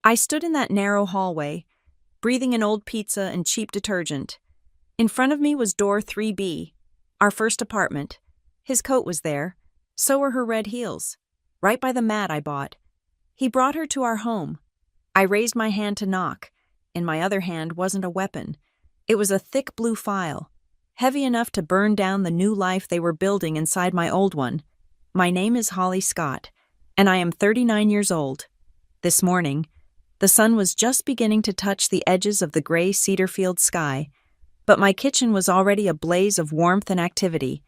I stood in that narrow hallway, breathing in old pizza and cheap detergent. In front of me was door 3B, our first apartment. His coat was there. So were her red heels, right by the mat I bought. He brought her to our home. I raised my hand to knock. In my other hand wasn't a weapon. It was a thick blue file, heavy enough to burn down the new life they were building inside my old one. My name is Holly Scott, and I am 39 years old. This morning, the sun was just beginning to touch the edges of the gray Cedarfield sky, but my kitchen was already a blaze of warmth and activity.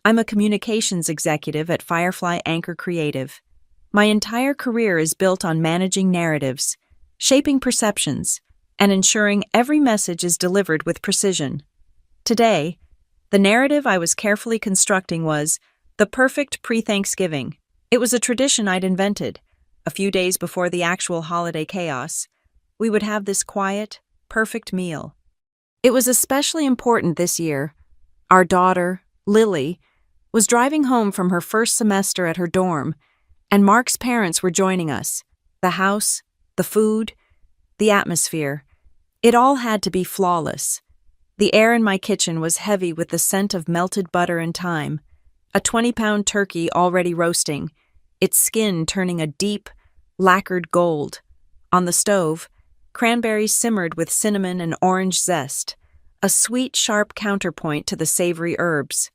I'm a communications executive at Firefly Anchor Creative. My entire career is built on managing narratives, shaping perceptions, and ensuring every message is delivered with precision. Today, the narrative I was carefully constructing was the perfect pre-Thanksgiving. It was a tradition I'd invented. A few days before the actual holiday chaos, we would have this quiet, perfect meal. It was especially important this year. Our daughter, Lily, was driving home from her first semester at her dorm, and Mark's parents were joining us. The house, the food, the atmosphere. It all had to be flawless. The air in my kitchen was heavy with the scent of melted butter and thyme, a 20-pound turkey already roasting, its skin turning a deep, lacquered gold. On the stove, cranberries simmered with cinnamon and orange zest, a sweet, sharp counterpoint to the savory herbs.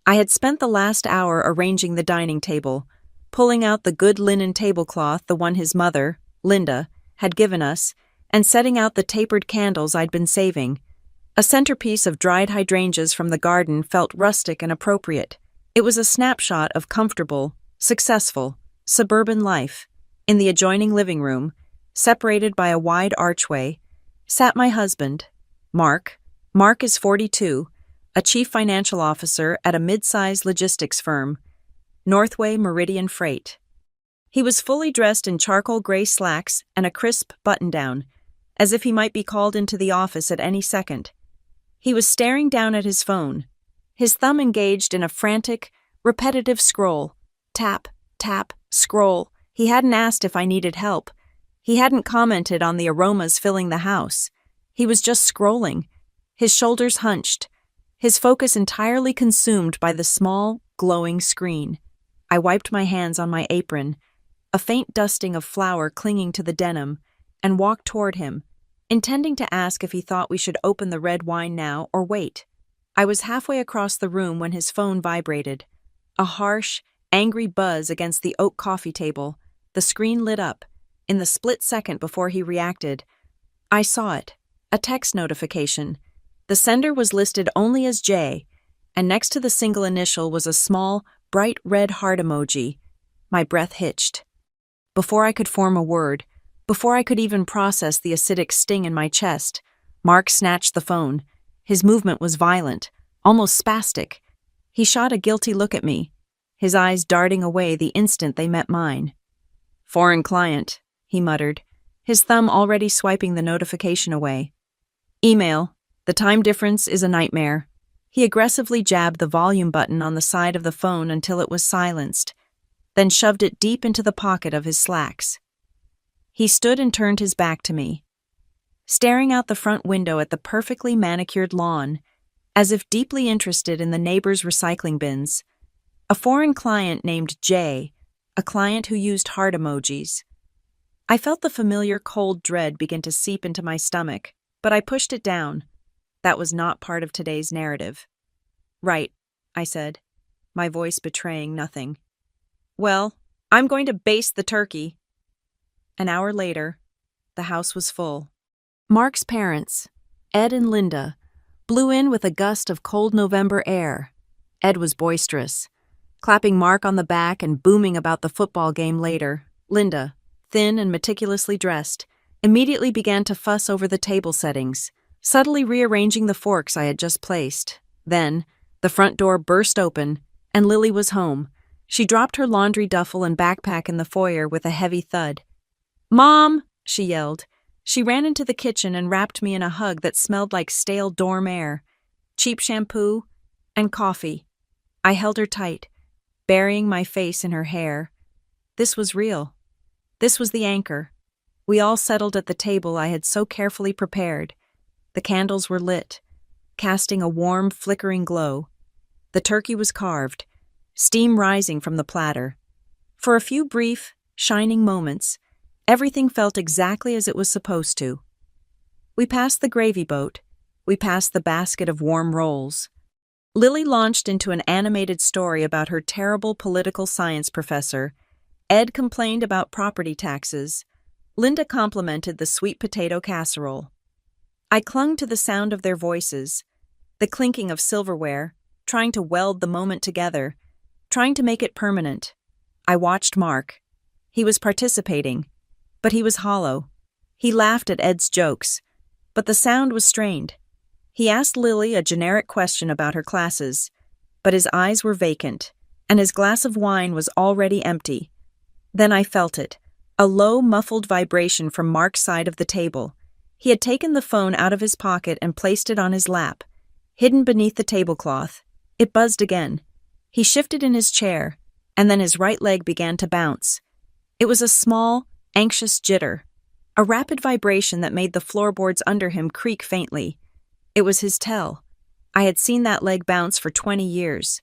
I had spent the last hour arranging the dining table, pulling out the good linen tablecloth, the one his mother, Linda, had given us, and setting out the tapered candles I'd been saving. A centerpiece of dried hydrangeas from the garden felt rustic and appropriate. It was a snapshot of comfortable, successful, suburban life. In the adjoining living room, separated by a wide archway, sat my husband, Mark. Mark is 42, a chief financial officer at a mid-sized logistics firm, Northway Meridian Freight. He was fully dressed in charcoal gray slacks and a crisp button-down, as if he might be called into the office at any second. He was staring down at his phone, his thumb engaged in a frantic, repetitive scroll. Tap, tap, scroll. He hadn't asked if I needed help. He hadn't commented on the aromas filling the house. He was just scrolling, his shoulders hunched, his focus entirely consumed by the small, glowing screen. I wiped my hands on my apron, a faint dusting of flour clinging to the denim, and walked toward him, intending to ask if he thought we should open the red wine now or wait. I was halfway across the room when his phone vibrated. A harsh, angry buzz against the oak coffee table. The screen lit up. In the split second before he reacted, I saw it. A text notification. The sender was listed only as J, and next to the single initial was a small, bright red heart emoji. My breath hitched. Before I could form a word, before I could even process the acidic sting in my chest, Mark snatched the phone. His movement was violent, almost spastic. He shot a guilty look at me, his eyes darting away the instant they met mine. "Foreign client," he muttered, his thumb already swiping the notification away. "Email. The time difference is a nightmare." He aggressively jabbed the volume button on the side of the phone until it was silenced, then shoved it deep into the pocket of his slacks. He stood and turned his back to me, staring out the front window at the perfectly manicured lawn, as if deeply interested in the neighbor's recycling bins. A foreign client named Jay, a client who used heart emojis. I felt the familiar cold dread begin to seep into my stomach, but I pushed it down. That was not part of today's narrative. "Right," I said, my voice betraying nothing. "Well, I'm going to baste the turkey." An hour later, the house was full. Mark's parents, Ed and Linda, blew in with a gust of cold November air. Ed was boisterous, clapping Mark on the back and booming about the football game later. Linda, thin and meticulously dressed, immediately began to fuss over the table settings, subtly rearranging the forks I had just placed. Then, the front door burst open, and Lily was home. She dropped her laundry duffel and backpack in the foyer with a heavy thud. "Mom!" she yelled. She ran into the kitchen and wrapped me in a hug that smelled like stale dorm air, cheap shampoo, and coffee. I held her tight, burying my face in her hair. This was real. This was the anchor. We all settled at the table I had so carefully prepared. The candles were lit, casting a warm, flickering glow. The turkey was carved, steam rising from the platter. For a few brief, shining moments, everything felt exactly as it was supposed to. We passed the gravy boat. We passed the basket of warm rolls. Lily launched into an animated story about her terrible political science professor. Ed complained about property taxes. Linda complimented the sweet potato casserole. I clung to the sound of their voices, the clinking of silverware, trying to weld the moment together, trying to make it permanent. I watched Mark. He was participating, but he was hollow. He laughed at Ed's jokes, but the sound was strained. He asked Lily a generic question about her classes, but his eyes were vacant, and his glass of wine was already empty. Then I felt it, a low, muffled vibration from Mark's side of the table. He had taken the phone out of his pocket and placed it on his lap, hidden beneath the tablecloth. It buzzed again. He shifted in his chair, and then his right leg began to bounce. It was a small, anxious jitter, a rapid vibration that made the floorboards under him creak faintly. It was his tell. I had seen that leg bounce for 20 years.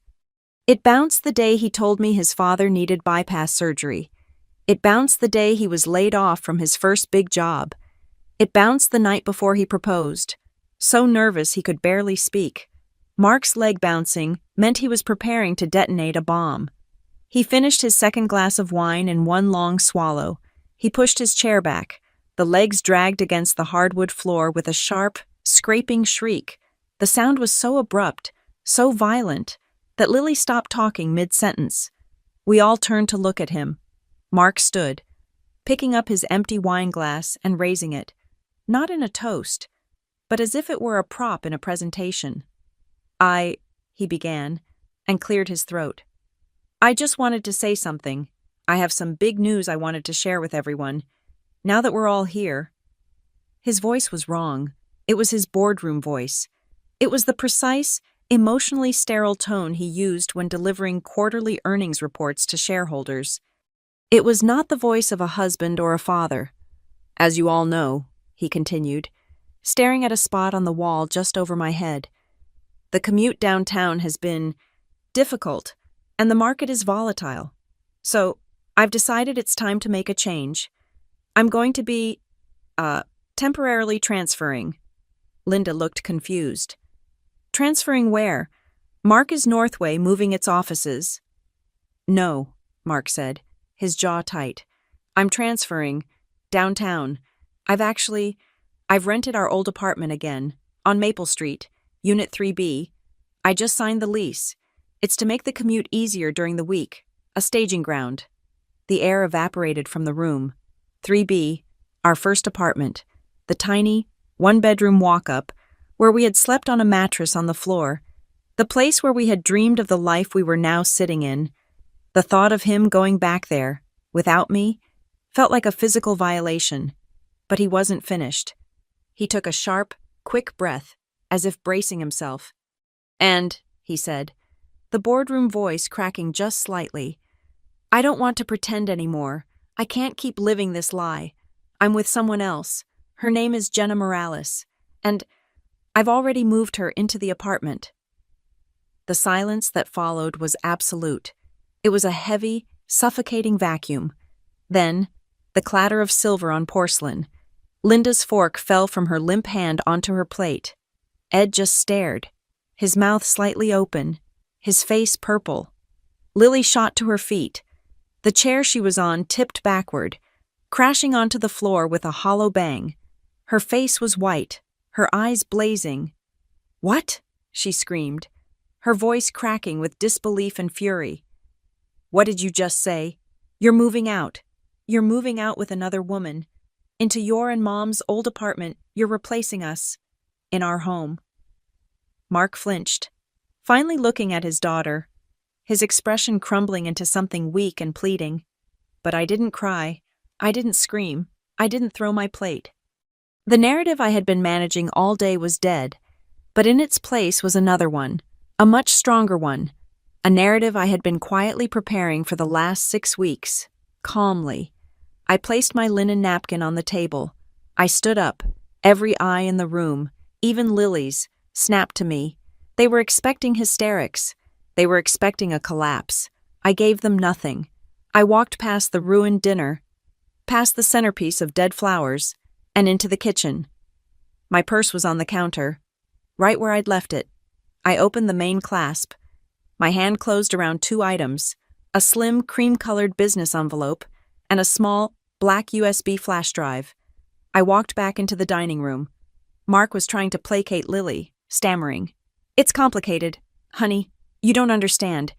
It bounced the day he told me his father needed bypass surgery. It bounced the day he was laid off from his first big job. It bounced the night before he proposed, so nervous he could barely speak. Mark's leg bouncing meant he was preparing to detonate a bomb. He finished his second glass of wine in one long swallow. He pushed his chair back. The legs dragged against the hardwood floor with a sharp, scraping shriek. The sound was so abrupt, so violent, that Lily stopped talking mid-sentence. We all turned to look at him. Mark stood, picking up his empty wine glass and raising it, not in a toast, but as if it were a prop in a presentation. He began, and cleared his throat. I just wanted to say something. I have some big news I wanted to share with everyone. Now that we're all here. His voice was wrong. It was his boardroom voice. It was the precise, emotionally sterile tone he used when delivering quarterly earnings reports to shareholders. It was not the voice of a husband or a father. As you all know, he continued, staring at a spot on the wall just over my head. The commute downtown has been difficult, and the market is volatile. So, I've decided it's time to make a change. I'm going to be, temporarily transferring. Linda looked confused. Transferring where? Mark is Northway moving its offices. No, Mark said, his jaw tight. I'm transferring. Downtown. I've rented our old apartment again, on Maple Street, Unit 3B. I just signed the lease. It's to make the commute easier during the week, a staging ground. The air evaporated from the room. 3B, our first apartment, the tiny, one-bedroom walk-up, where we had slept on a mattress on the floor, the place where we had dreamed of the life we were now sitting in. The thought of him going back there, without me, felt like a physical violation. But he wasn't finished. He took a sharp, quick breath, as if bracing himself. And, he said, the boardroom voice cracking just slightly, I don't want to pretend anymore. I can't keep living this lie. I'm with someone else. Her name is Jenna Morales. And I've already moved her into the apartment. The silence that followed was absolute. It was a heavy, suffocating vacuum. Then, the clatter of silver on porcelain. Linda's fork fell from her limp hand onto her plate. Ed just stared, his mouth slightly open, his face purple. Lily shot to her feet. The chair she was on tipped backward, crashing onto the floor with a hollow bang. Her face was white, her eyes blazing. What? She screamed, her voice cracking with disbelief and fury. What did you just say? You're moving out. You're moving out with another woman. Into your and Mom's old apartment, you're replacing us. In our home. Mark flinched, finally looking at his daughter, his expression crumbling into something weak and pleading. But I didn't cry. I didn't scream. I didn't throw my plate. The narrative I had been managing all day was dead, but in its place was another one, a much stronger one, a narrative I had been quietly preparing for the last 6 weeks, calmly. I placed my linen napkin on the table. I stood up. Every eye in the room, even Lily's, snapped to me. They were expecting hysterics. They were expecting a collapse. I gave them nothing. I walked past the ruined dinner, past the centerpiece of dead flowers, and into the kitchen. My purse was on the counter, right where I'd left it. I opened the main clasp. My hand closed around 2 items, a slim, cream-colored business envelope and a small, black USB flash drive. I walked back into the dining room. Mark was trying to placate Lily, stammering. "It's complicated. Honey, you don't understand.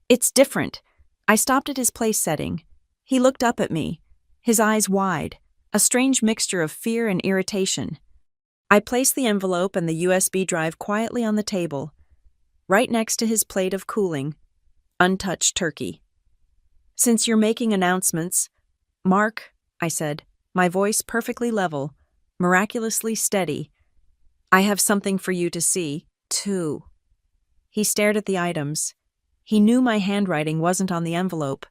It's different." I stopped at his place setting. He looked up at me, his eyes wide, a strange mixture of fear and irritation. I placed the envelope and the USB drive quietly on the table, right next to his plate of cooling, untouched turkey. "Since you're making announcements, Mark," I said, my voice perfectly level, miraculously steady, "I have something for you to see, too." He stared at the items. He knew my handwriting wasn't on the envelope.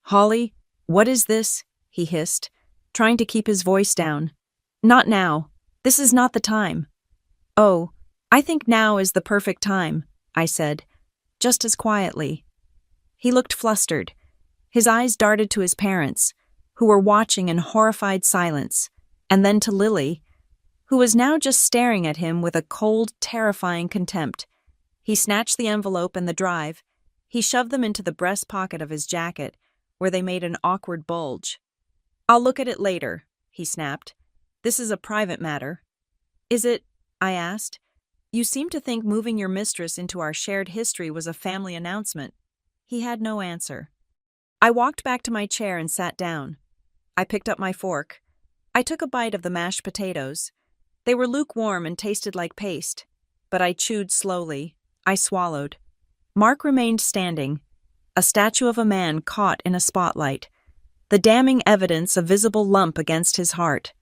"Holly, what is this?" he hissed, trying to keep his voice down. "Not now. This is not the time." "Oh, I think now is the perfect time," I said, just as quietly. He looked flustered. His eyes darted to his parents, who were watching in horrified silence, and then to Lily, who was now just staring at him with a cold, terrifying contempt. He snatched the envelope and the drive. He shoved them into the breast pocket of his jacket, where they made an awkward bulge. "I'll look at it later," he snapped. "This is a private matter." "Is it?" I asked. "You seem to think moving your mistress into our shared history was a family announcement." He had no answer. I walked back to my chair and sat down. I picked up my fork. I took a bite of the mashed potatoes. They were lukewarm and tasted like paste, but I chewed slowly. I swallowed. Mark remained standing, a statue of a man caught in a spotlight, the damning evidence a visible lump against his heart.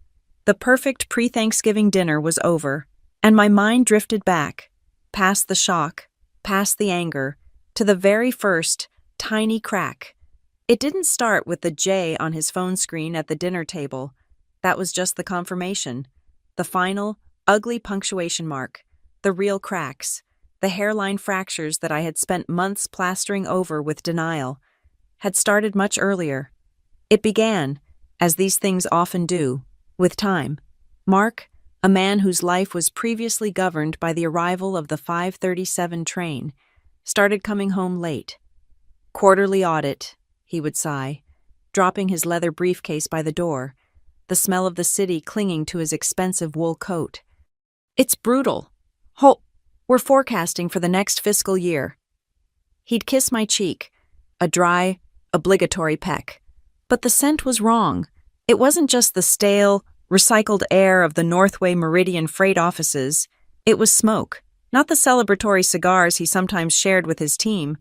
The perfect pre-Thanksgiving dinner was over, and my mind drifted back, past the shock, past the anger, to the very first, tiny crack. It didn't start with the J on his phone screen at the dinner table. That was just the confirmation. The final, ugly punctuation mark, the real cracks, the hairline fractures that I had spent months plastering over with denial, had started much earlier. It began, as these things often do, with time. Mark, a man whose life was previously governed by the arrival of the 5:37 train, started coming home late. "Quarterly audit," he would sigh, dropping his leather briefcase by the door, the smell of the city clinging to his expensive wool coat. "It's brutal. We're forecasting for the next fiscal year." He'd kiss my cheek, a dry, obligatory peck. But the scent was wrong. It wasn't just the stale, recycled air of the Northway Meridian freight offices. It was smoke, not the celebratory cigars he sometimes shared with his team,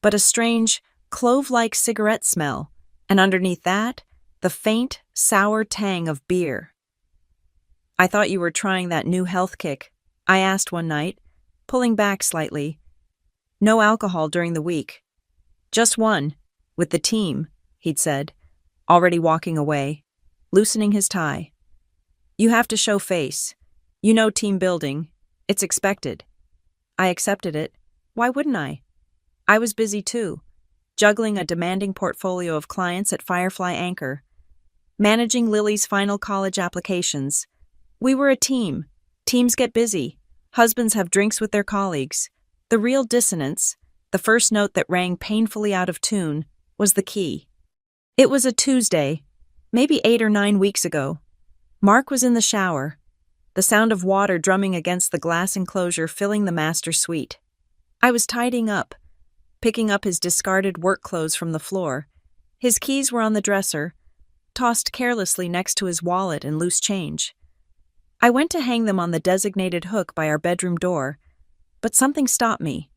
but a strange, clove-like cigarette smell, and underneath that, the faint, sour tang of beer. "I thought you were trying that new health kick," I asked one night, pulling back slightly. "No alcohol during the week." "Just one, with the team," he'd said, already walking away, loosening his tie. "You have to show face. You know team building. It's expected." I accepted it. Why wouldn't I? I was busy too, juggling a demanding portfolio of clients at Firefly Anchor, managing Lily's final college applications. We were a team. Teams get busy. Husbands have drinks with their colleagues. The real dissonance, the first note that rang painfully out of tune, was the key. It was a Tuesday, maybe 8 or 9 weeks ago. Mark was in the shower, the sound of water drumming against the glass enclosure filling the master suite. I was tidying up, picking up his discarded work clothes from the floor. His keys were on the dresser, tossed carelessly next to his wallet and loose change. I went to hang them on the designated hook by our bedroom door, but something stopped me.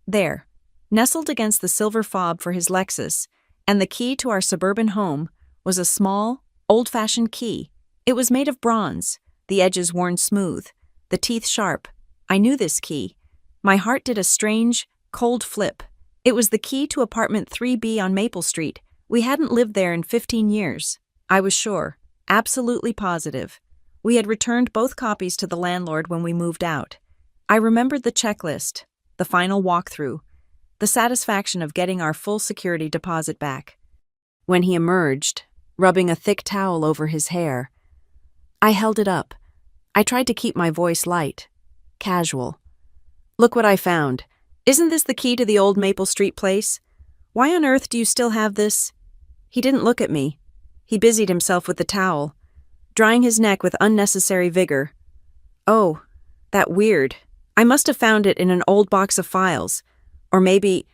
There, nestled against the silver fob for his Lexus, and the key to our suburban home, was a small, old-fashioned key. It was made of bronze, the edges worn smooth, the teeth sharp. I knew this key. My heart did a strange, cold flip. It was the key to apartment 3B on Maple Street, We hadn't lived there in 15 years. I was sure, absolutely positive. We had returned both copies to the landlord when we moved out. I remembered the checklist, the final walkthrough, the satisfaction of getting our full security deposit back. When he emerged, rubbing a thick towel over his hair, I held it up. I tried to keep my voice light, casual. "Look what I found. Isn't this the key to the old Maple Street place? Why on earth do you still have this?" He didn't look at me. He busied himself with the towel, drying his neck with unnecessary vigor. "Oh, that weird. I must have found it in an old box of files. Or maybe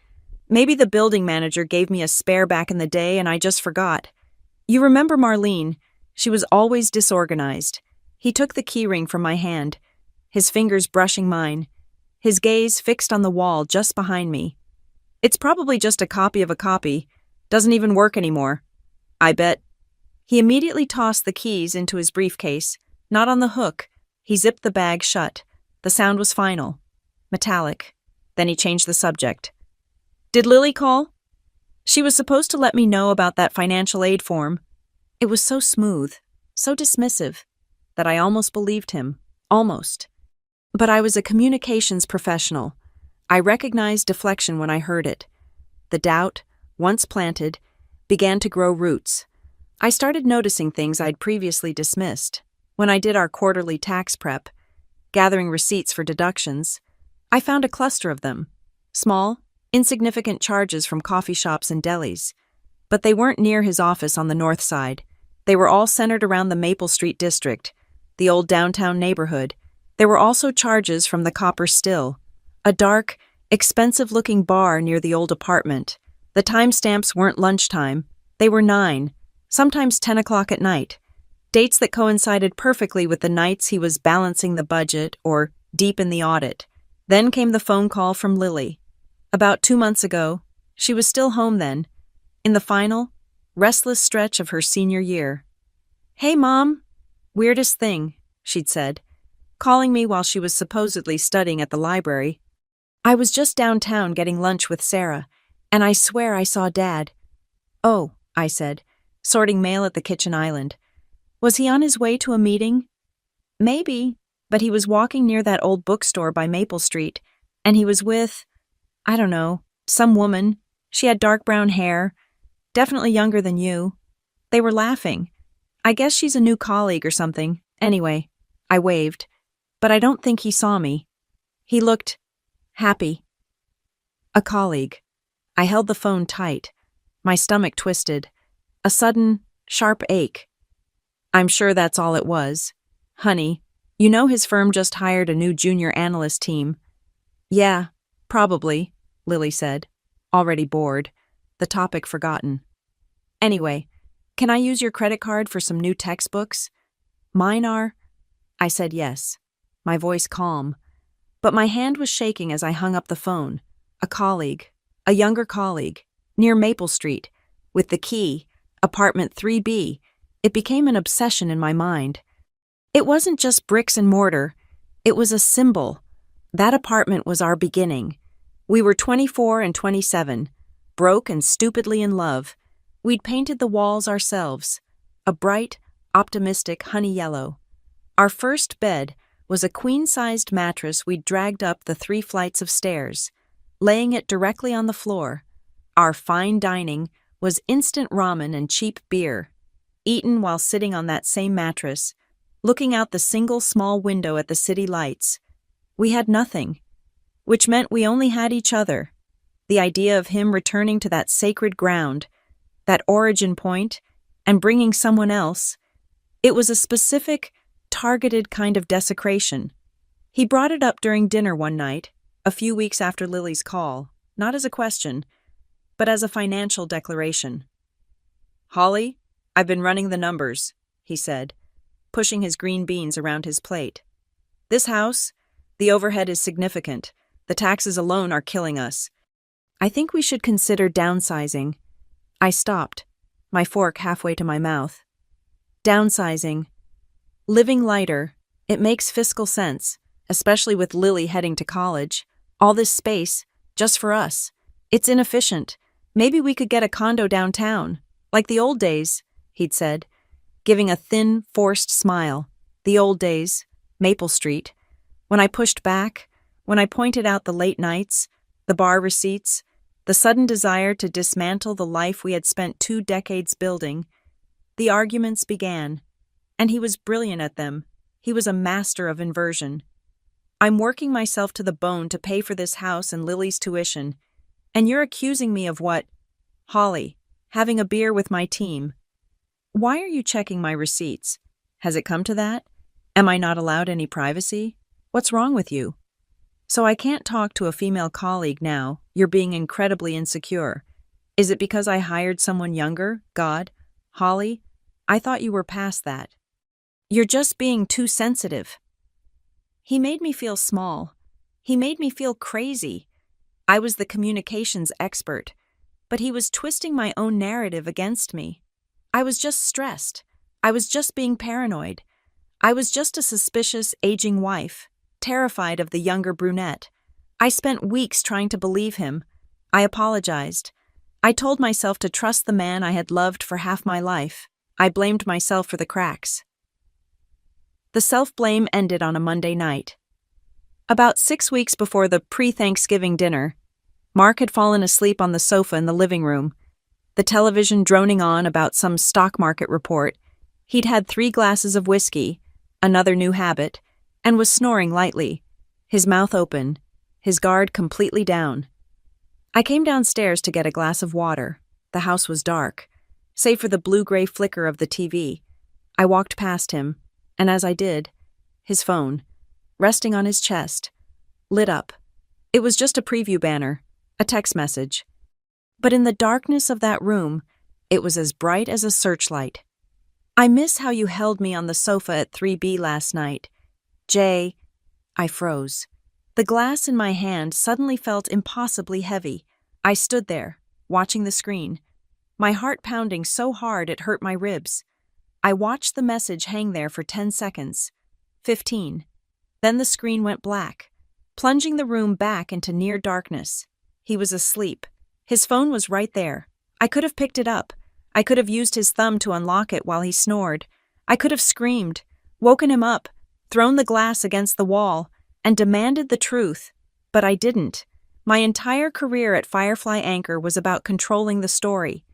the building manager gave me a spare back in the day and I just forgot. You remember Marlene? She was always disorganized." He took the keyring from my hand, his fingers brushing mine, his gaze fixed on the wall just behind me. "It's probably just a copy of a copy. Doesn't even work anymore. I bet." He immediately tossed the keys into his briefcase, not on the hook. He zipped the bag shut. The sound was final, metallic. Then he changed the subject. "Did Lily call? She was supposed to let me know about that financial aid form." It was so smooth, so dismissive, that I almost believed him. Almost. But I was a communications professional. I recognized deflection when I heard it. The doubt, once planted, began to grow roots. I started noticing things I'd previously dismissed. When I did our quarterly tax prep, gathering receipts for deductions, I found a cluster of them. Small, insignificant charges from coffee shops and delis. But they weren't near his office on the north side. They were all centered around the Maple Street district, the old downtown neighborhood. There were also charges from the Copper Still, a dark, expensive-looking bar near the old apartment. The timestamps weren't lunchtime. They were 9, sometimes 10 o'clock at night. Dates that coincided perfectly with the nights he was balancing the budget or deep in the audit. Then came the phone call from Lily. About 2 months ago, she was still home then, in the final, restless stretch of her senior year. "Hey, Mom." "Weirdest thing," she'd said, calling me while she was supposedly studying at the library. "I was just downtown getting lunch with Sarah, and I swear I saw Dad." "Oh," I said, sorting mail at the kitchen island. "Was he on his way to a meeting?" "Maybe, but he was walking near that old bookstore by Maple Street, and he was with, I don't know, some woman. She had dark brown hair, definitely younger than you. They were laughing. I guess she's a new colleague or something. Anyway," I waved, but I don't think he saw me. He looked happy. A colleague. I held the phone tight. My stomach twisted. A sudden, sharp ache. "I'm sure that's all it was. Honey, you know his firm just hired a new junior analyst team." "Yeah, probably," Lily said, already bored, the topic forgotten. "Anyway, can I use your credit card for some new textbooks? Mine are—" I said yes, my voice calm, but my hand was shaking as I hung up the phone. A colleague, a younger colleague, near Maple Street, with the key, apartment 3B. It became an obsession in my mind. It wasn't just bricks and mortar. It was a symbol. That apartment was our beginning. We were 24 and 27, broke and stupidly in love. We'd painted the walls ourselves, a bright, optimistic honey yellow. Our first bed was a queen-sized mattress we'd dragged up the 3 flights of stairs, laying it directly on the floor. Our fine dining was instant ramen and cheap beer, eaten while sitting on that same mattress, looking out the single small window at the city lights. We had nothing, which meant we only had each other. The idea of him returning to that sacred ground, that origin point, and bringing someone else, it was a specific, targeted kind of desecration. He brought it up during dinner one night, a few weeks after Lily's call, not as a question, but as a financial declaration. "Holly, I've been running the numbers," he said, pushing his green beans around his plate. "This house, the overhead is significant. The taxes alone are killing us. I think we should consider downsizing." I stopped, my fork halfway to my mouth. Downsizing. Living lighter. It makes fiscal sense, especially with Lily heading to college. All this space, just for us. It's inefficient. Maybe we could get a condo downtown. Like the old days, he'd said, giving a thin, forced smile. The old days, Maple Street. When I pushed back, when I pointed out the late nights, the bar receipts, the sudden desire to dismantle the life we had spent 2 decades building, the arguments began. And he was brilliant at them. He was a master of inversion. I'm working myself to the bone to pay for this house and Lily's tuition, and you're accusing me of what? Holly, having a beer with my team. Why are you checking my receipts? Has it come to that? Am I not allowed any privacy? What's wrong with you? So I can't talk to a female colleague now. You're being incredibly insecure. Is it because I hired someone younger? God? Holly? I thought you were past that. You're just being too sensitive. He made me feel small. He made me feel crazy. I was the communications expert, but he was twisting my own narrative against me. I was just stressed. I was just being paranoid. I was just a suspicious, aging wife, terrified of the younger brunette. I spent weeks trying to believe him. I apologized. I told myself to trust the man I had loved for half my life. I blamed myself for the cracks. The self-blame ended on a Monday night. About 6 weeks before the pre-Thanksgiving dinner, Mark had fallen asleep on the sofa in the living room, the television droning on about some stock market report. He'd had 3 glasses of whiskey, another new habit, and was snoring lightly, his mouth open, his guard completely down. I came downstairs to get a glass of water. The house was dark, save for the blue-gray flicker of the TV. I walked past him, and as I did, his phone, resting on his chest, lit up. It was just a preview banner, a text message. But in the darkness of that room, it was as bright as a searchlight. I miss how you held me on the sofa at 3B last night. Jay, I froze. The glass in my hand suddenly felt impossibly heavy. I stood there, watching the screen, my heart pounding so hard it hurt my ribs. I watched the message hang there for 10 seconds, 15. Then the screen went black, plunging the room back into near darkness. He was asleep. His phone was right there. I could have picked it up. I could have used his thumb to unlock it while he snored. I could have screamed, woken him up, thrown the glass against the wall, and demanded the truth. But I didn't. My entire career at Firefly Anchor was about controlling the story.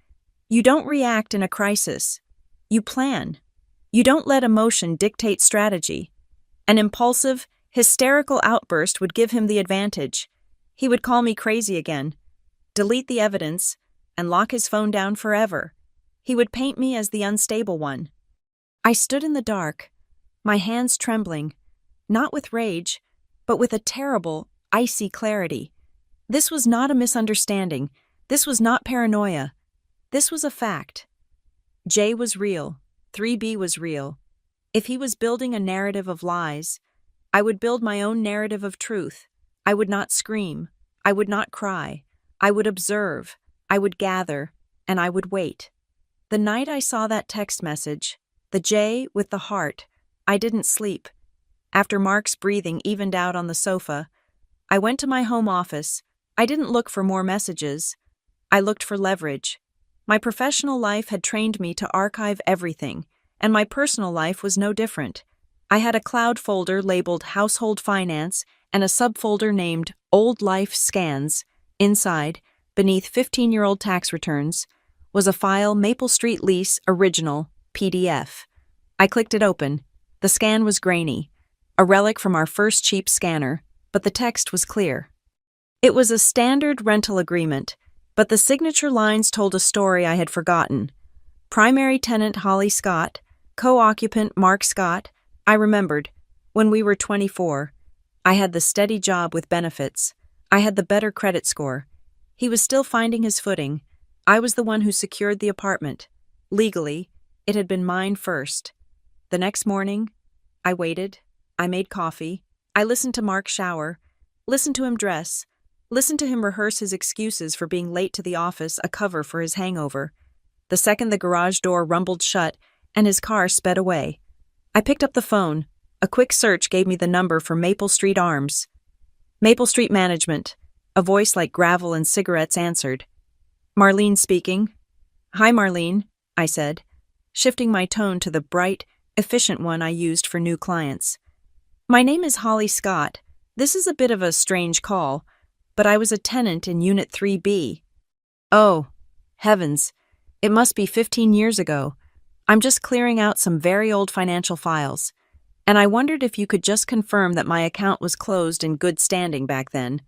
You don't react in a crisis. You plan. You don't let emotion dictate strategy. An impulsive, hysterical outburst would give him the advantage. He would call me crazy again, delete the evidence, and lock his phone down forever. He would paint me as the unstable one. I stood in the dark, my hands trembling, not with rage, but with a terrible, icy clarity. This was not a misunderstanding. This was not paranoia. This was a fact. Jay was real. 3B was real. If he was building a narrative of lies, I would build my own narrative of truth. I would not scream. I would not cry. I would observe. I would gather. And I would wait. The night I saw that text message, the J with the heart, I didn't sleep. After Mark's breathing evened out on the sofa, I went to my home office. I didn't look for more messages. I looked for leverage. My professional life had trained me to archive everything, and my personal life was no different. I had a cloud folder labeled Household Finance and a subfolder named Old Life Scans. Inside, beneath 15-year-old tax returns, was a file Maple Street Lease Original PDF. I clicked it open. The scan was grainy, a relic from our first cheap scanner, but the text was clear. It was a standard rental agreement, but the signature lines told a story I had forgotten. Primary tenant Holly Scott, co-occupant Mark Scott. I remembered. When we were 24, I had the steady job with benefits. I had the better credit score. He was still finding his footing. I was the one who secured the apartment. Legally, it had been mine first. The next morning, I waited. I made coffee. I listened to Mark shower, listened to him dress, listened to him rehearse his excuses for being late to the office, a cover for his hangover. The second the garage door rumbled shut and his car sped away, I picked up the phone. A quick search gave me the number for Maple Street Arms. Maple Street Management. A voice like gravel and cigarettes answered. Marlene speaking. Hi, Marlene, I said, shifting my tone to the bright, efficient one I used for new clients. My name is Holly Scott. This is a bit of a strange call, but I was a tenant in Unit 3B. Oh, heavens. It must be 15 years ago. I'm just clearing out some very old financial files, and I wondered if you could just confirm that my account was closed in good standing back then.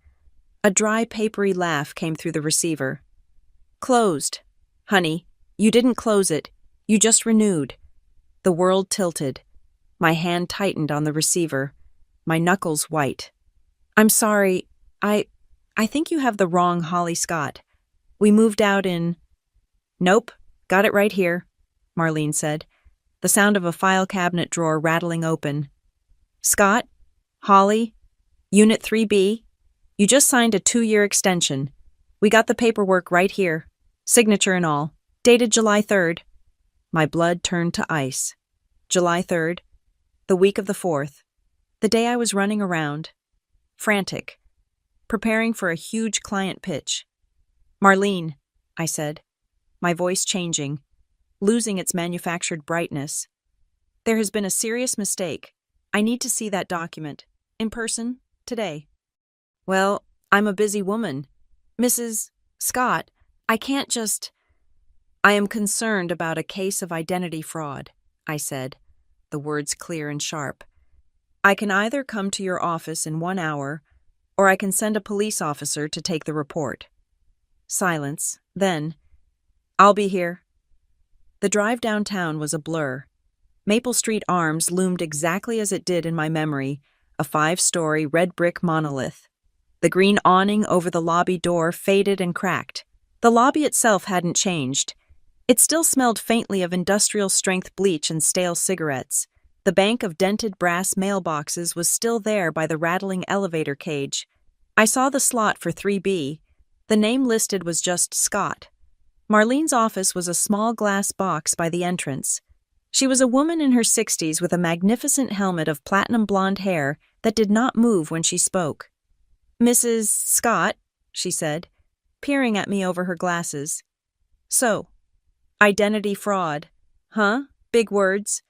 A dry, papery laugh came through the receiver. Closed. Honey, you didn't close it. You just renewed. The world tilted. My hand tightened on the receiver, my knuckles white. I'm sorry, I think you have the wrong Holly Scott. We moved out in... Nope, got it right here, Marlene said, the sound of a file cabinet drawer rattling open. Scott? Holly? Unit 3B? You just signed a 2-year extension. We got the paperwork right here, signature and all, dated July 3rd. My blood turned to ice. July 3rd, the week of the 4th, the day I was running around, frantic, preparing for a huge client pitch. Marlene, I said, my voice changing, losing its manufactured brightness. There has been a serious mistake. I need to see that document, in person, today. Well, I'm a busy woman. Mrs. Scott, I can't just... I am concerned about a case of identity fraud, I said, the words clear and sharp. I can either come to your office in 1 hour, or I can send a police officer to take the report. Silence. Then, I'll be here. The drive downtown was a blur. Maple Street Arms loomed exactly as it did in my memory, a 5-story red brick monolith. The green awning over the lobby door faded and cracked. The lobby itself hadn't changed. It still smelled faintly of industrial-strength bleach and stale cigarettes. The bank of dented brass mailboxes was still there by the rattling elevator cage. I saw the slot for 3B. The name listed was just Scott. Marlene's office was a small glass box by the entrance. She was a woman in her 60s with a magnificent helmet of platinum blonde hair that did not move when she spoke. Mrs. Scott, she said, peering at me over her glasses. So, identity fraud. Huh? Big words.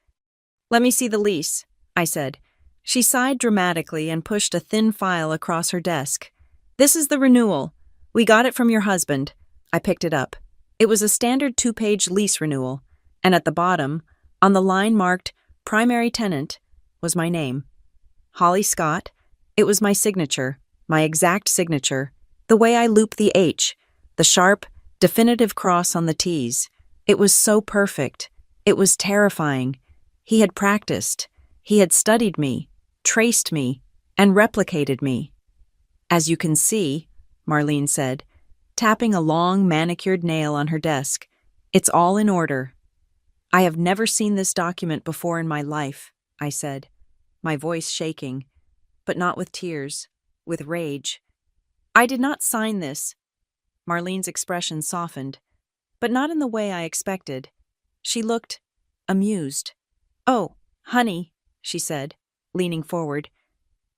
Let me see the lease, I said. She sighed dramatically and pushed a thin file across her desk. This is the renewal. We got it from your husband. I picked it up. It was a standard 2-page lease renewal, and at the bottom, on the line marked Primary Tenant, was my name. Holly Scott. It was my signature, my exact signature, the way I loop the H, the sharp, definitive cross on the T's. It was so perfect. It was terrifying. He had practiced. He had studied me, traced me, and replicated me. As you can see, Marlene said, tapping a long, manicured nail on her desk, it's all in order. I have never seen this document before in my life, I said, my voice shaking, but not with tears, with rage. I did not sign this. Marlene's expression softened, but not in the way I expected. She looked amused. Oh, honey, she said, leaning forward.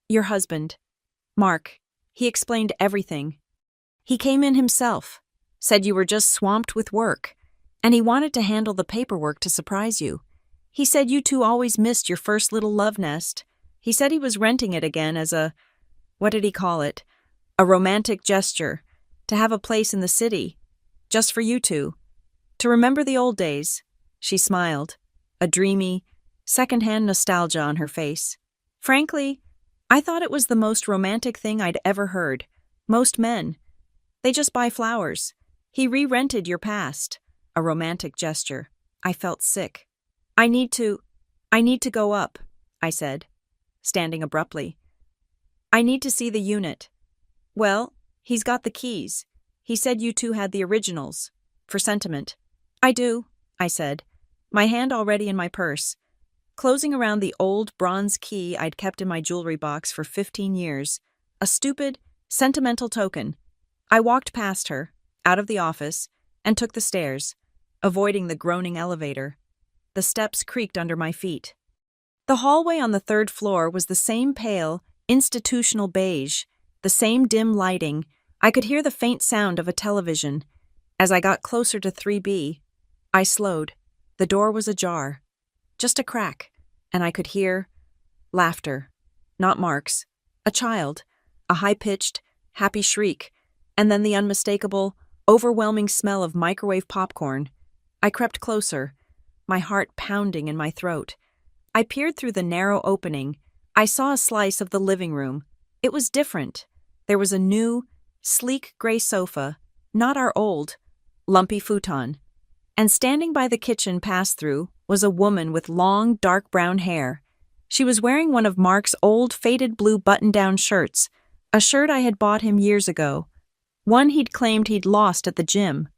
Your husband, Mark, he explained everything. He came in himself, said you were just swamped with work, and he wanted to handle the paperwork to surprise you. He said you two always missed your first little love nest. He said he was renting it again as a, what did he call it? A romantic gesture, to have a place in the city, just for you two. To remember the old days. She smiled, a dreamy, second-hand nostalgia on her face. Frankly, I thought it was the most romantic thing I'd ever heard. Most men, they just buy flowers. He re-rented your past. A romantic gesture. I felt sick. I need to go up, I said, standing abruptly. I need to see the unit. Well, he's got the keys. He said you two had the originals. For sentiment. I do, I said, my hand already in my purse, closing around the old bronze key I'd kept in my jewelry box for 15 years. A stupid, sentimental token. I walked past her, out of the office, and took the stairs, avoiding the groaning elevator. The steps creaked under my feet. The hallway on the 3rd floor was the same pale, institutional beige, the same dim lighting. I could hear the faint sound of a television. As I got closer to 3B, I slowed. The door was ajar. Just a crack, and I could hear laughter. Not Mark's. A child. A high-pitched, happy shriek, and then the unmistakable, overwhelming smell of microwave popcorn. I crept closer, my heart pounding in my throat. I peered through the narrow opening. I saw a slice of the living room. It was different. There was a new, sleek gray sofa, not our old, lumpy futon. And standing by the kitchen pass-through was a woman with long, dark brown hair. She was wearing one of Mark's old, faded blue button-down shirts, a shirt I had bought him years ago, one he'd claimed he'd lost at the gym.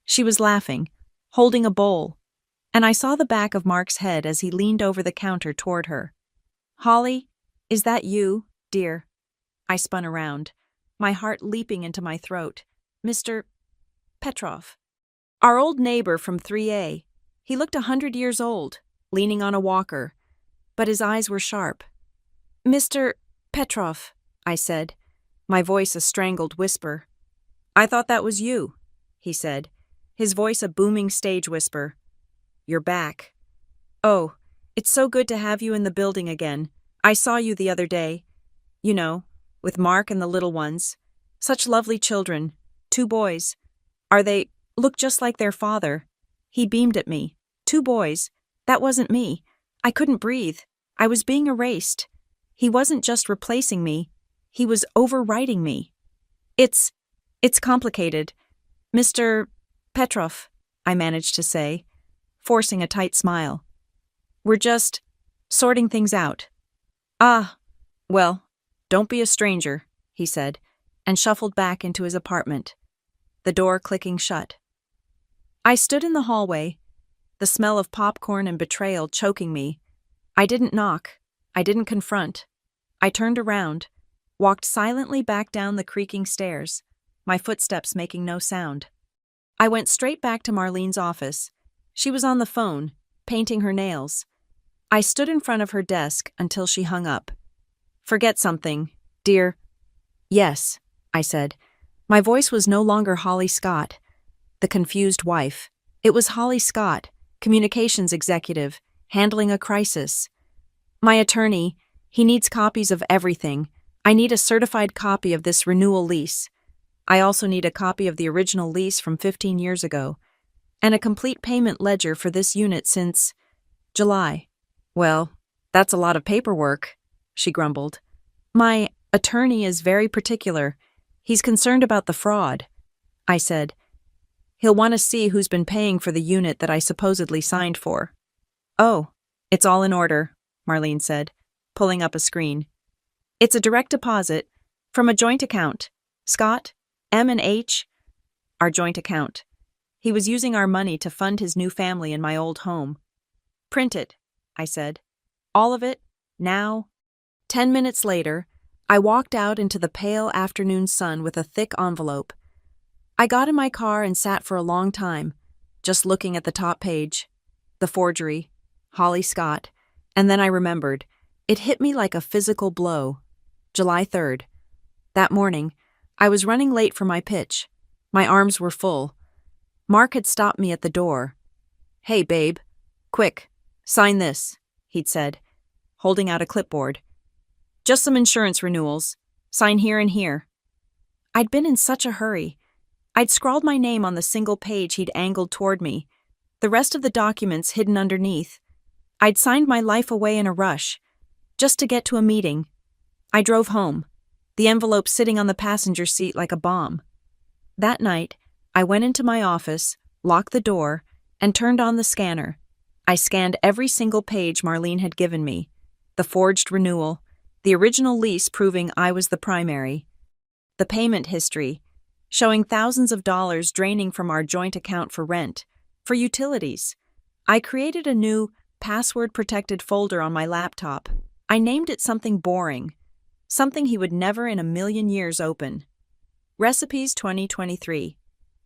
She was laughing, holding a bowl, and I saw the back of Mark's head as he leaned over the counter toward her. "Holly, is that you, dear?" I spun around, my heart leaping into my throat. "Mr. Petrov." Our old neighbor from 3A. He looked 100 years old, leaning on a walker, but his eyes were sharp. "Mr. Petrov," I said, my voice a strangled whisper. "I thought that was you," he said, his voice a booming stage whisper. "You're back." "Oh, it's so good to have you in the building again. I saw you the other day. You know, with Mark and the little ones. Such lovely children. 2 boys. Are they look just like their father?" He beamed at me. 2 boys. That wasn't me. I couldn't breathe. I was being erased. He wasn't just replacing me. He was overwriting me. It's complicated. Mr. Petrov, I managed to say, forcing a tight smile. "We're just sorting things out." "Ah, well, don't be a stranger," he said, and shuffled back into his apartment, the door clicking shut. I stood in the hallway, the smell of popcorn and betrayal choking me. I didn't knock. I didn't confront. I turned around, walked silently back down the creaking stairs, my footsteps making no sound. I went straight back to Marlene's office. She was on the phone, painting her nails. I stood in front of her desk until she hung up. "Forget something, dear." "Yes," I said. My voice was no longer Holly Scott, the confused wife. It was Holly Scott, communications executive, handling a crisis. "My attorney, he needs copies of everything. I need a certified copy of this renewal lease. I also need a copy of the original lease from 15 years ago, and a complete payment ledger for this unit since July." "Well, that's a lot of paperwork," she grumbled. "My attorney is very particular. He's concerned about the fraud," I said. "He'll want to see who's been paying for the unit that I supposedly signed for." "Oh, it's all in order," Marlene said, pulling up a screen. "It's a direct deposit from a joint account. Scott, M&H, our joint account. He was using our money to fund his new family in my old home." "Print it," I said. "All of it, now." 10 minutes later, I walked out into the pale afternoon sun with a thick envelope. I got in my car and sat for a long time, just looking at the top page. The forgery, Holly Scott, and then I remembered. It hit me like a physical blow. July 3rd. That morning, I was running late for my pitch. My arms were full. Mark had stopped me at the door. "Hey, babe. Quick, sign this," he'd said, holding out a clipboard. "Just some insurance renewals. Sign here and here." I'd been in such a hurry. I'd scrawled my name on the single page he'd angled toward me, the rest of the documents hidden underneath. I'd signed my life away in a rush, just to get to a meeting. I drove home, the envelope sitting on the passenger seat like a bomb. That night, I went into my office, locked the door, and turned on the scanner. I scanned every single page Marlene had given me, the forged renewal, the original lease proving I was the primary, the payment history, showing thousands of dollars draining from our joint account for rent, for utilities. I created a new, password-protected folder on my laptop. I named it something boring, something he would never in a million years open. Recipes 2023.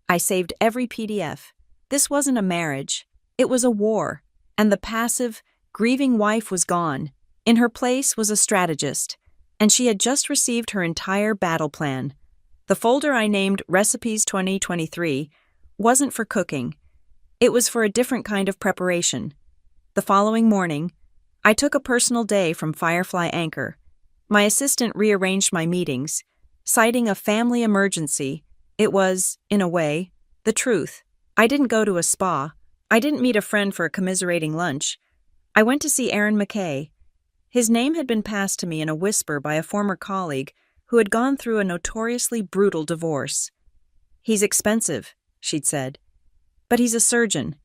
I saved every PDF. This wasn't a marriage. It was a war, and the passive, grieving wife was gone. In her place was a strategist, and she had just received her entire battle plan. The folder I named Recipes 2023 wasn't for cooking. It was for a different kind of preparation. The following morning, I took a personal day from Firefly Anchor. My assistant rearranged my meetings, citing a family emergency. It was, in a way, the truth. I didn't go to a spa. I didn't meet a friend for a commiserating lunch. I went to see Aaron McKay. His name had been passed to me in a whisper by a former colleague who had gone through a notoriously brutal divorce. "He's expensive," she'd said, "but he's a surgeon."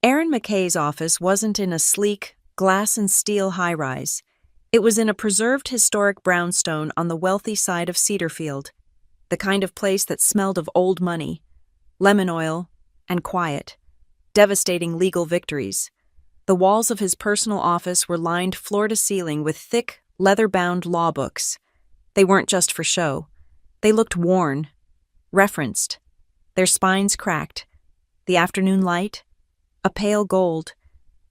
Aaron McKay's office wasn't in a sleek, glass and steel high-rise. It was in a preserved historic brownstone on the wealthy side of Cedarfield, the kind of place that smelled of old money, lemon oil, and quiet, devastating legal victories. The walls of his personal office were lined floor to ceiling with thick, leather-bound law books. They weren't just for show. They looked worn, referenced, their spines cracked. The afternoon light, a pale gold,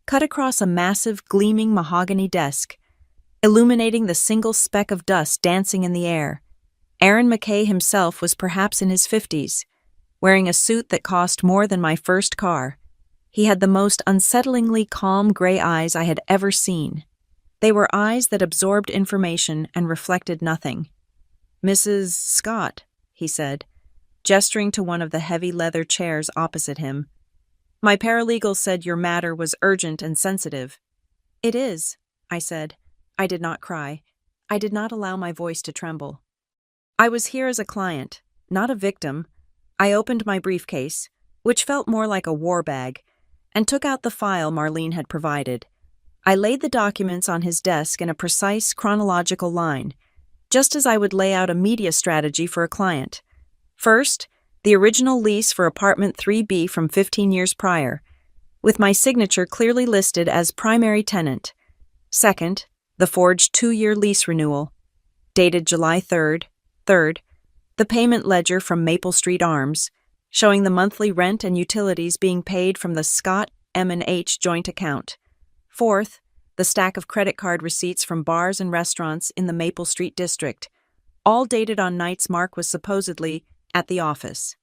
cut across a massive, gleaming mahogany desk, illuminating the single speck of dust dancing in the air. Aaron McKay himself was perhaps in his 50s, wearing a suit that cost more than my first car. He had the most unsettlingly calm gray eyes I had ever seen. They were eyes that absorbed information and reflected nothing. "Mrs. Scott," he said, gesturing to one of the heavy leather chairs opposite him. "My paralegal said your matter was urgent and sensitive." "It is," I said. I did not cry. I did not allow my voice to tremble. "I was here as a client, not a victim." I opened my briefcase, which felt more like a war bag, and took out the file Marlene had provided. I laid the documents on his desk in a precise chronological line, just as I would lay out a media strategy for a client. First, the original lease for apartment 3B from 15 years prior, with my signature clearly listed as primary tenant. Second, the forged 2-year lease renewal, dated July 3rd. Third, the payment ledger from Maple Street Arms, showing the monthly rent and utilities being paid from the Scott M&H joint account. Fourth, the stack of credit card receipts from bars and restaurants in the Maple Street district, all dated on nights Mark was supposedly at the office.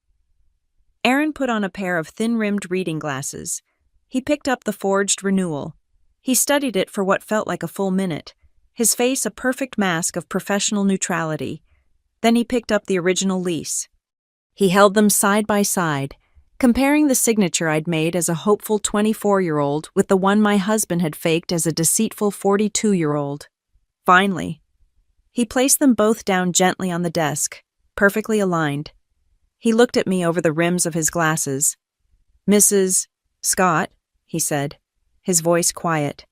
Aaron put on a pair of thin-rimmed reading glasses. He picked up the forged renewal. He studied it for what felt like a full minute, his face a perfect mask of professional neutrality. Then he picked up the original lease. He held them side by side, comparing the signature I'd made as a hopeful 24-year-old with the one my husband had faked as a deceitful 42-year-old. Finally, he placed them both down gently on the desk, perfectly aligned. He looked at me over the rims of his glasses. "Mrs. Scott," he said, his voice quiet,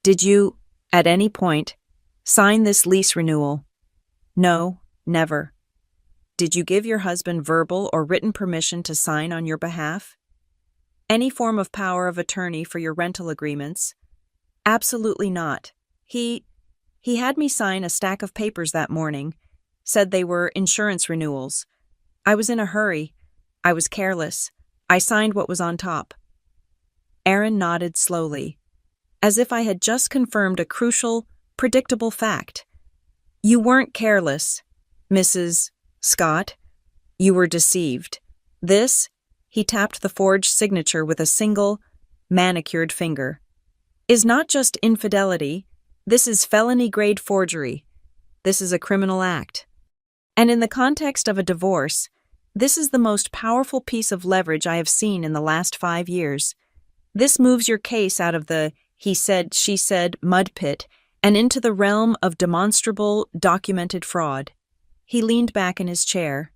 "did you, at any point, sign this lease renewal?" "No, never." "Did you give your husband verbal or written permission to sign on your behalf? Any form of power of attorney for your rental agreements?" "Absolutely not. He had me sign a stack of papers that morning, said they were insurance renewals. I was in a hurry. I was careless. I signed what was on top." Aaron nodded slowly, as if I had just confirmed a crucial, predictable fact. "You weren't careless, Mrs. Scott. You were deceived. This," he tapped the forged signature with a single, manicured finger, "is not just infidelity. This is felony-grade forgery. This is a criminal act. And in the context of a divorce, this is the most powerful piece of leverage I have seen in the last 5 years. This moves your case out of the he said, she said mud pit and into the realm of demonstrable, documented fraud." He leaned back in his chair,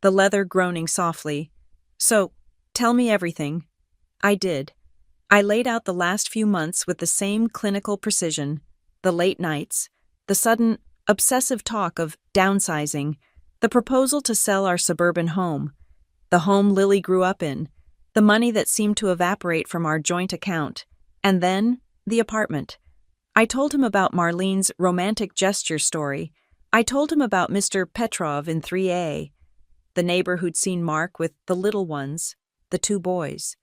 the leather groaning softly. "So, tell me everything." I did. I laid out the last few months with the same clinical precision, the late nights, the sudden, obsessive talk of downsizing, the proposal to sell our suburban home, the home Lily grew up in, the money that seemed to evaporate from our joint account, and then the apartment. I told him about Marlene's romantic gesture story. I told him about Mr. Petrov in 3A, the neighbor who'd seen Mark with the little ones, the 2 boys.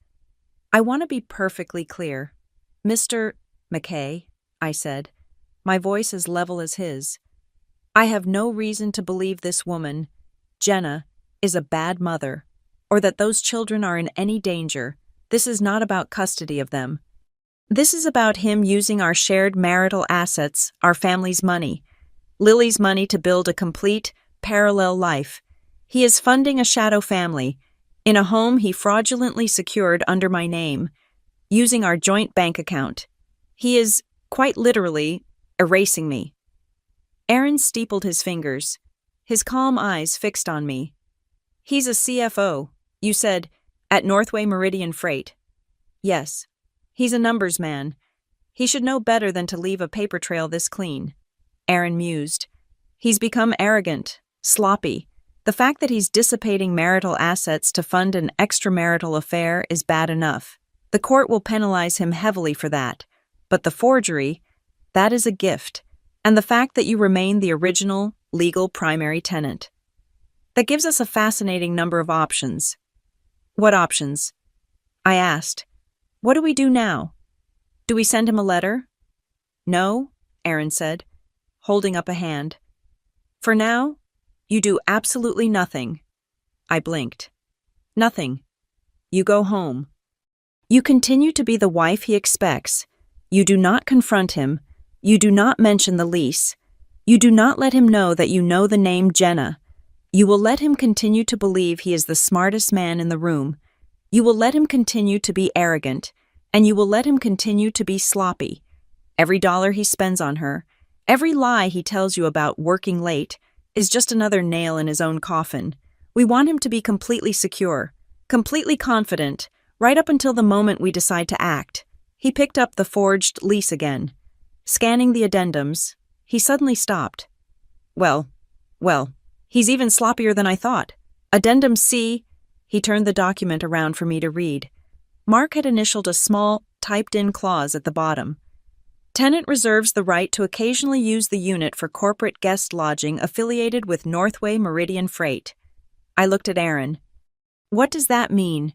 "I want to be perfectly clear. Mr. McKay," I said, my voice as level as his, "I have no reason to believe this woman, Jenna, is a bad mother, or that those children are in any danger. This is not about custody of them. This is about him using our shared marital assets, our family's money, Lily's money to build a complete, parallel life. He is funding a shadow family in a home he fraudulently secured under my name, using our joint bank account. He is, quite literally, erasing me. Aaron steepled his fingers, his calm eyes fixed on me. He's a CFO, you said, at Northway Meridian Freight. Yes. He's a numbers man. He should know better than to leave a paper trail this clean. Aaron mused. He's become arrogant, sloppy. The fact that he's dissipating marital assets to fund an extramarital affair is bad enough. The court will penalize him heavily for that. But the forgery, that is a gift. And the fact that you remain the original, legal primary tenant. That gives us a fascinating number of options. What options? I asked. What do we do now? Do we send him a letter? No, Aaron said, holding up a hand. For now, you do absolutely nothing. I blinked. Nothing. You go home. You continue to be the wife he expects. You do not confront him. You do not mention the lease. You do not let him know that you know the name Jenna. You will let him continue to believe he is the smartest man in the room. You will let him continue to be arrogant, and you will let him continue to be sloppy. Every dollar he spends on her, every lie he tells you about working late, is just another nail in his own coffin. We want him to be completely secure, completely confident, right up until the moment we decide to act. He picked up the forged lease again. Scanning the addendums, he suddenly stopped. Well, he's even sloppier than I thought. Addendum C. He turned the document around for me to read. Mark had initialed a small, typed-in clause at the bottom. Tenant reserves the right to occasionally use the unit for corporate guest lodging affiliated with Northway Meridian Freight. I looked at Aaron. What does that mean?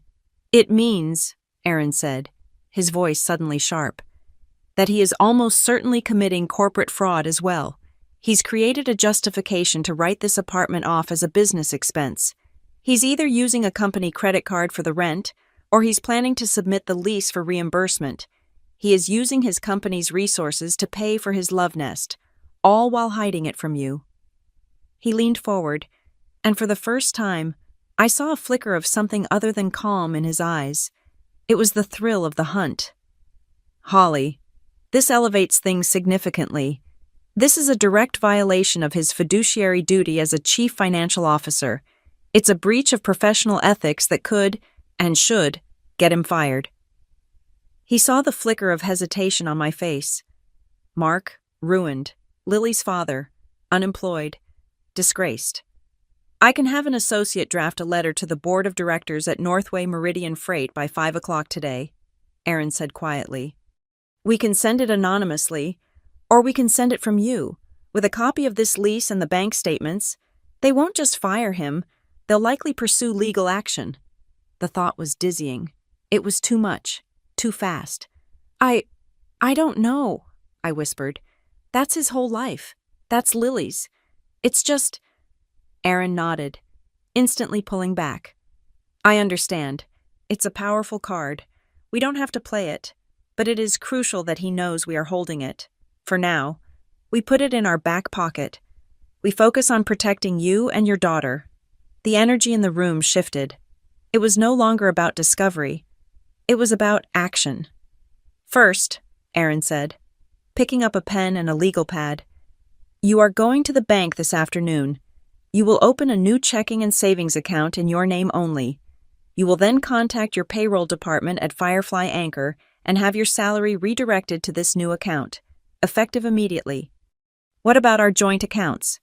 It means, Aaron said, his voice suddenly sharp, that he is almost certainly committing corporate fraud as well. He's created a justification to write this apartment off as a business expense. He's either using a company credit card for the rent, or he's planning to submit the lease for reimbursement. He is using his company's resources to pay for his love nest, all while hiding it from you. He leaned forward, and for the first time, I saw a flicker of something other than calm in his eyes. It was the thrill of the hunt. Holly, this elevates things significantly. This is a direct violation of his fiduciary duty as a chief financial officer. It's a breach of professional ethics that could, and should, get him fired. He saw the flicker of hesitation on my face. Mark, ruined. Lily's father, unemployed, disgraced. I can have an associate draft a letter to the board of directors at Northway Meridian Freight by 5 o'clock today, Aaron said quietly. We can send it anonymously, or we can send it from you, with a copy of this lease and the bank statements. They won't just fire him, they'll likely pursue legal action. The thought was dizzying. It was too much, too fast. I don't know, I whispered. That's his whole life. That's Lily's. It's just... Aaron nodded, instantly pulling back. I understand. It's a powerful card. We don't have to play it, but it is crucial that he knows we are holding it. For now, we put it in our back pocket. We focus on protecting you and your daughter. The energy in the room shifted. It was no longer about discovery. It was about action. First, Aaron said, picking up a pen and a legal pad, you are going to the bank this afternoon. You will open a new checking and savings account in your name only. You will then contact your payroll department at Firefly Anchor and have your salary redirected to this new account, effective immediately. What about our joint accounts?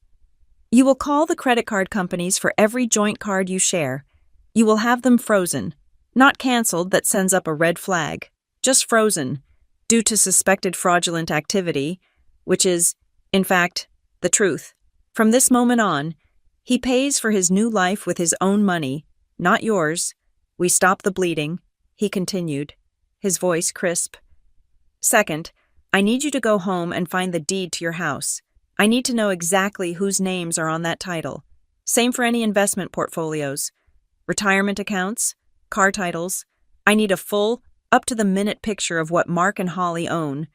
You will call the credit card companies for every joint card you share. You will have them frozen, not canceled that sends up a red flag, just frozen, due to suspected fraudulent activity, which is, in fact, the truth. From this moment on, he pays for his new life with his own money, not yours. We stop the bleeding, he continued, his voice crisp. Second, I need you to go home and find the deed to your house. I need to know exactly whose names are on that title. Same for any investment portfolios, retirement accounts, car titles. I need a full, up-to-the-minute picture of what Mark and Holly own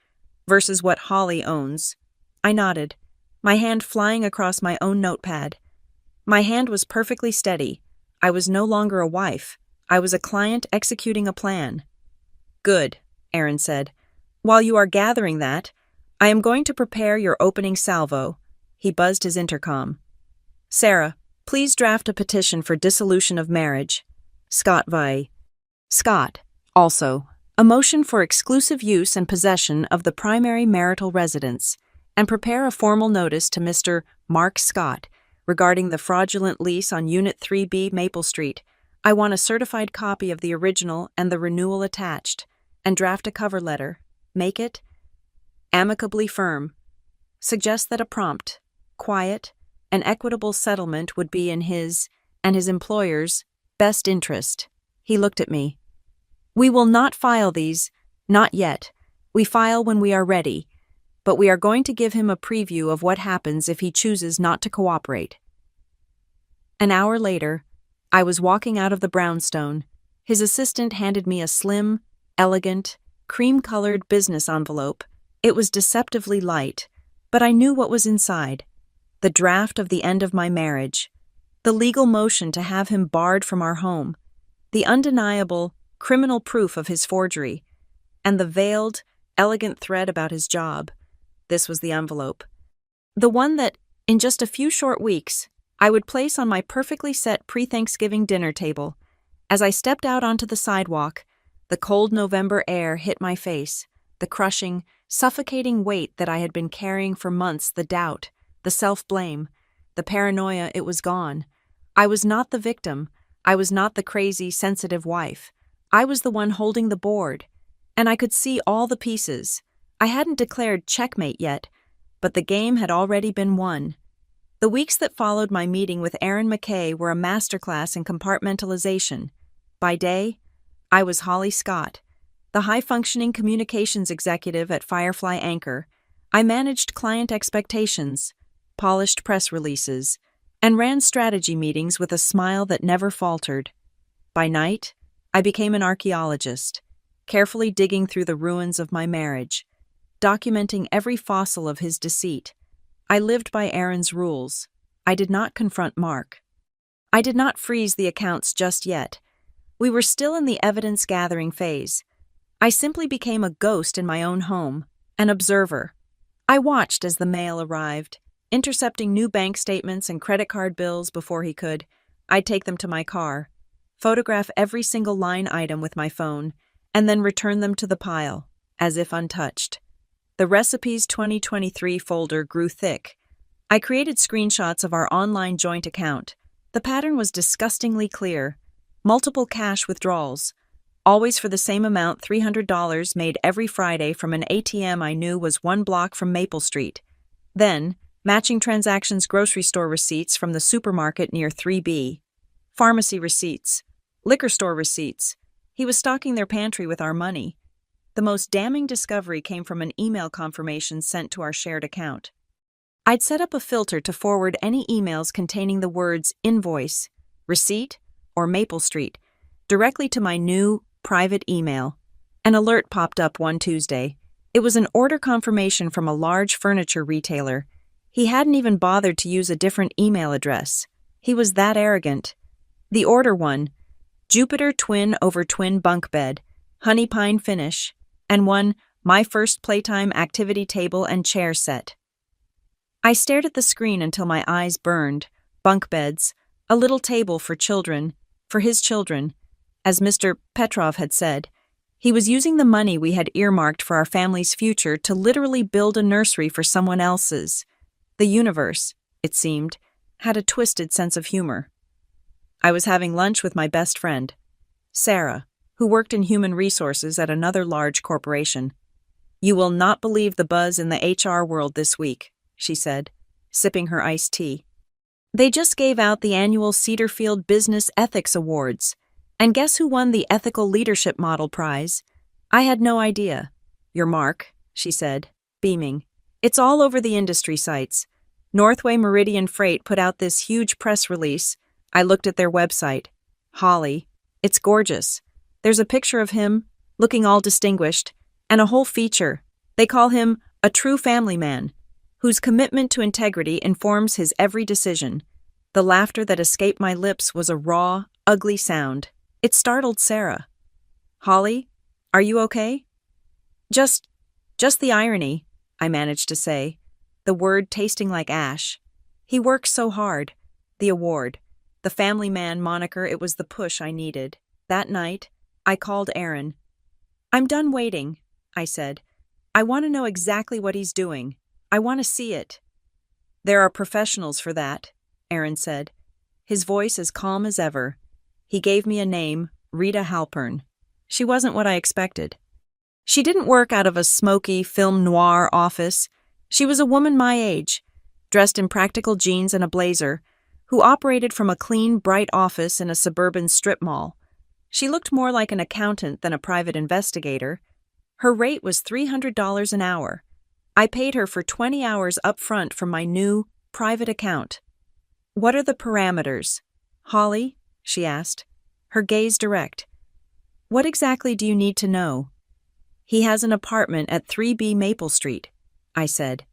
versus what Holly owns. I nodded, my hand flying across my own notepad. My hand was perfectly steady. I was no longer a wife. I was a client executing a plan. Good, Aaron said. While you are gathering that, I am going to prepare your opening salvo. He buzzed his intercom. Sarah, please draft a petition for dissolution of marriage. Scott Vi. Scott, also, a motion for exclusive use and possession of the primary marital residence, and prepare a formal notice to Mr. Mark Scott regarding the fraudulent lease on Unit 3B Maple Street. I want a certified copy of the original and the renewal attached, and draft a cover letter. Make it amicably firm. Suggest that a prompt, quiet, and equitable settlement would be in his and his employer's best interest. He looked at me. We will not file these, not yet. We file when we are ready, but we are going to give him a preview of what happens if he chooses not to cooperate. An hour later, I was walking out of the brownstone. His assistant handed me a slim, elegant, cream-colored business envelope. It was deceptively light, but I knew what was inside. The draft of the end of my marriage, the legal motion to have him barred from our home, the undeniable, criminal proof of his forgery, and the veiled, elegant thread about his job. This was the envelope. The one that, in just a few short weeks, I would place on my perfectly set pre-Thanksgiving dinner table. As I stepped out onto the sidewalk, the cold November air hit my face, the crushing, suffocating weight that I had been carrying for months, the doubt, the self-blame, the paranoia. It was gone. I was not the victim. I was not the crazy, sensitive wife. I was the one holding the board, and I could see all the pieces. I hadn't declared checkmate yet, but the game had already been won. The weeks that followed my meeting with Aaron McKay were a masterclass in compartmentalization. By day, I was Holly Scott, the high-functioning communications executive at Firefly Anchor. I managed client expectations, polished press releases, and ran strategy meetings with a smile that never faltered. By night, I became an archaeologist, carefully digging through the ruins of my marriage, documenting every fossil of his deceit. I lived by Aaron's rules. I did not confront Mark. I did not freeze the accounts just yet. We were still in the evidence-gathering phase. I simply became a ghost in my own home, an observer. I watched as the mail arrived, intercepting new bank statements and credit card bills before he could. I'd take them to my car, photograph every single line item with my phone, and then return them to the pile, as if untouched. The Recipes 2023 folder grew thick. I created screenshots of our online joint account. The pattern was disgustingly clear. Multiple cash withdrawals, always for the same amount, $300 made every Friday from an ATM I knew was 1 block from Maple Street. Then, matching transactions, grocery store receipts from the supermarket near 3B, pharmacy receipts, liquor store receipts. He was stocking their pantry with our money. The most damning discovery came from an email confirmation sent to our shared account. I'd set up a filter to forward any emails containing the words invoice, receipt, or Maple Street directly to my new, private email. An alert popped up one Tuesday. It was an order confirmation from a large furniture retailer. He hadn't even bothered to use a different email address. He was that arrogant. The order one, Jupiter twin over twin bunk bed, honey pine finish, and one, my first playtime activity table and chair set. I stared at the screen until my eyes burned. Bunk beds, a little table for children, for his children. As Mr. Petrov had said, he was using the money we had earmarked for our family's future to literally build a nursery for someone else's. The universe, it seemed, had a twisted sense of humor. I was having lunch with my best friend, Sarah, who worked in human resources at another large corporation. You will not believe the buzz in the HR world this week, she said, sipping her iced tea. They just gave out the annual Cedarfield Business Ethics Awards. And guess who won the Ethical Leadership Model Prize? I had no idea. Your Mark, she said, beaming. It's all over the industry sites. Northway Meridian Freight put out this huge press release. I looked at their website. Holly, it's gorgeous. There's a picture of him, looking all distinguished, and a whole feature. They call him a true family man, whose commitment to integrity informs his every decision. The laughter that escaped my lips was a raw, ugly sound. It startled Sarah. "Holly, are you okay?" Just the irony," I managed to say, the word tasting like ash. He works so hard. The award. The family man moniker, it was the push I needed. That night, I called Aaron. "I'm done waiting," I said. "I want to know exactly what he's doing. I want to see it." "There are professionals for that," Aaron said, his voice as calm as ever. He gave me a name, Rita Halpern. She wasn't what I expected. She didn't work out of a smoky film noir office. She was a woman my age, dressed in practical jeans and a blazer, who operated from a clean, bright office in a suburban strip mall. She looked more like an accountant than a private investigator. Her rate was $300 an hour. I paid her for 20 hours up front from my new, private account. "What are the parameters?" "Holly," she asked, her gaze direct. "What exactly do you need to know?" "He has an apartment at 3B Maple Street," I said.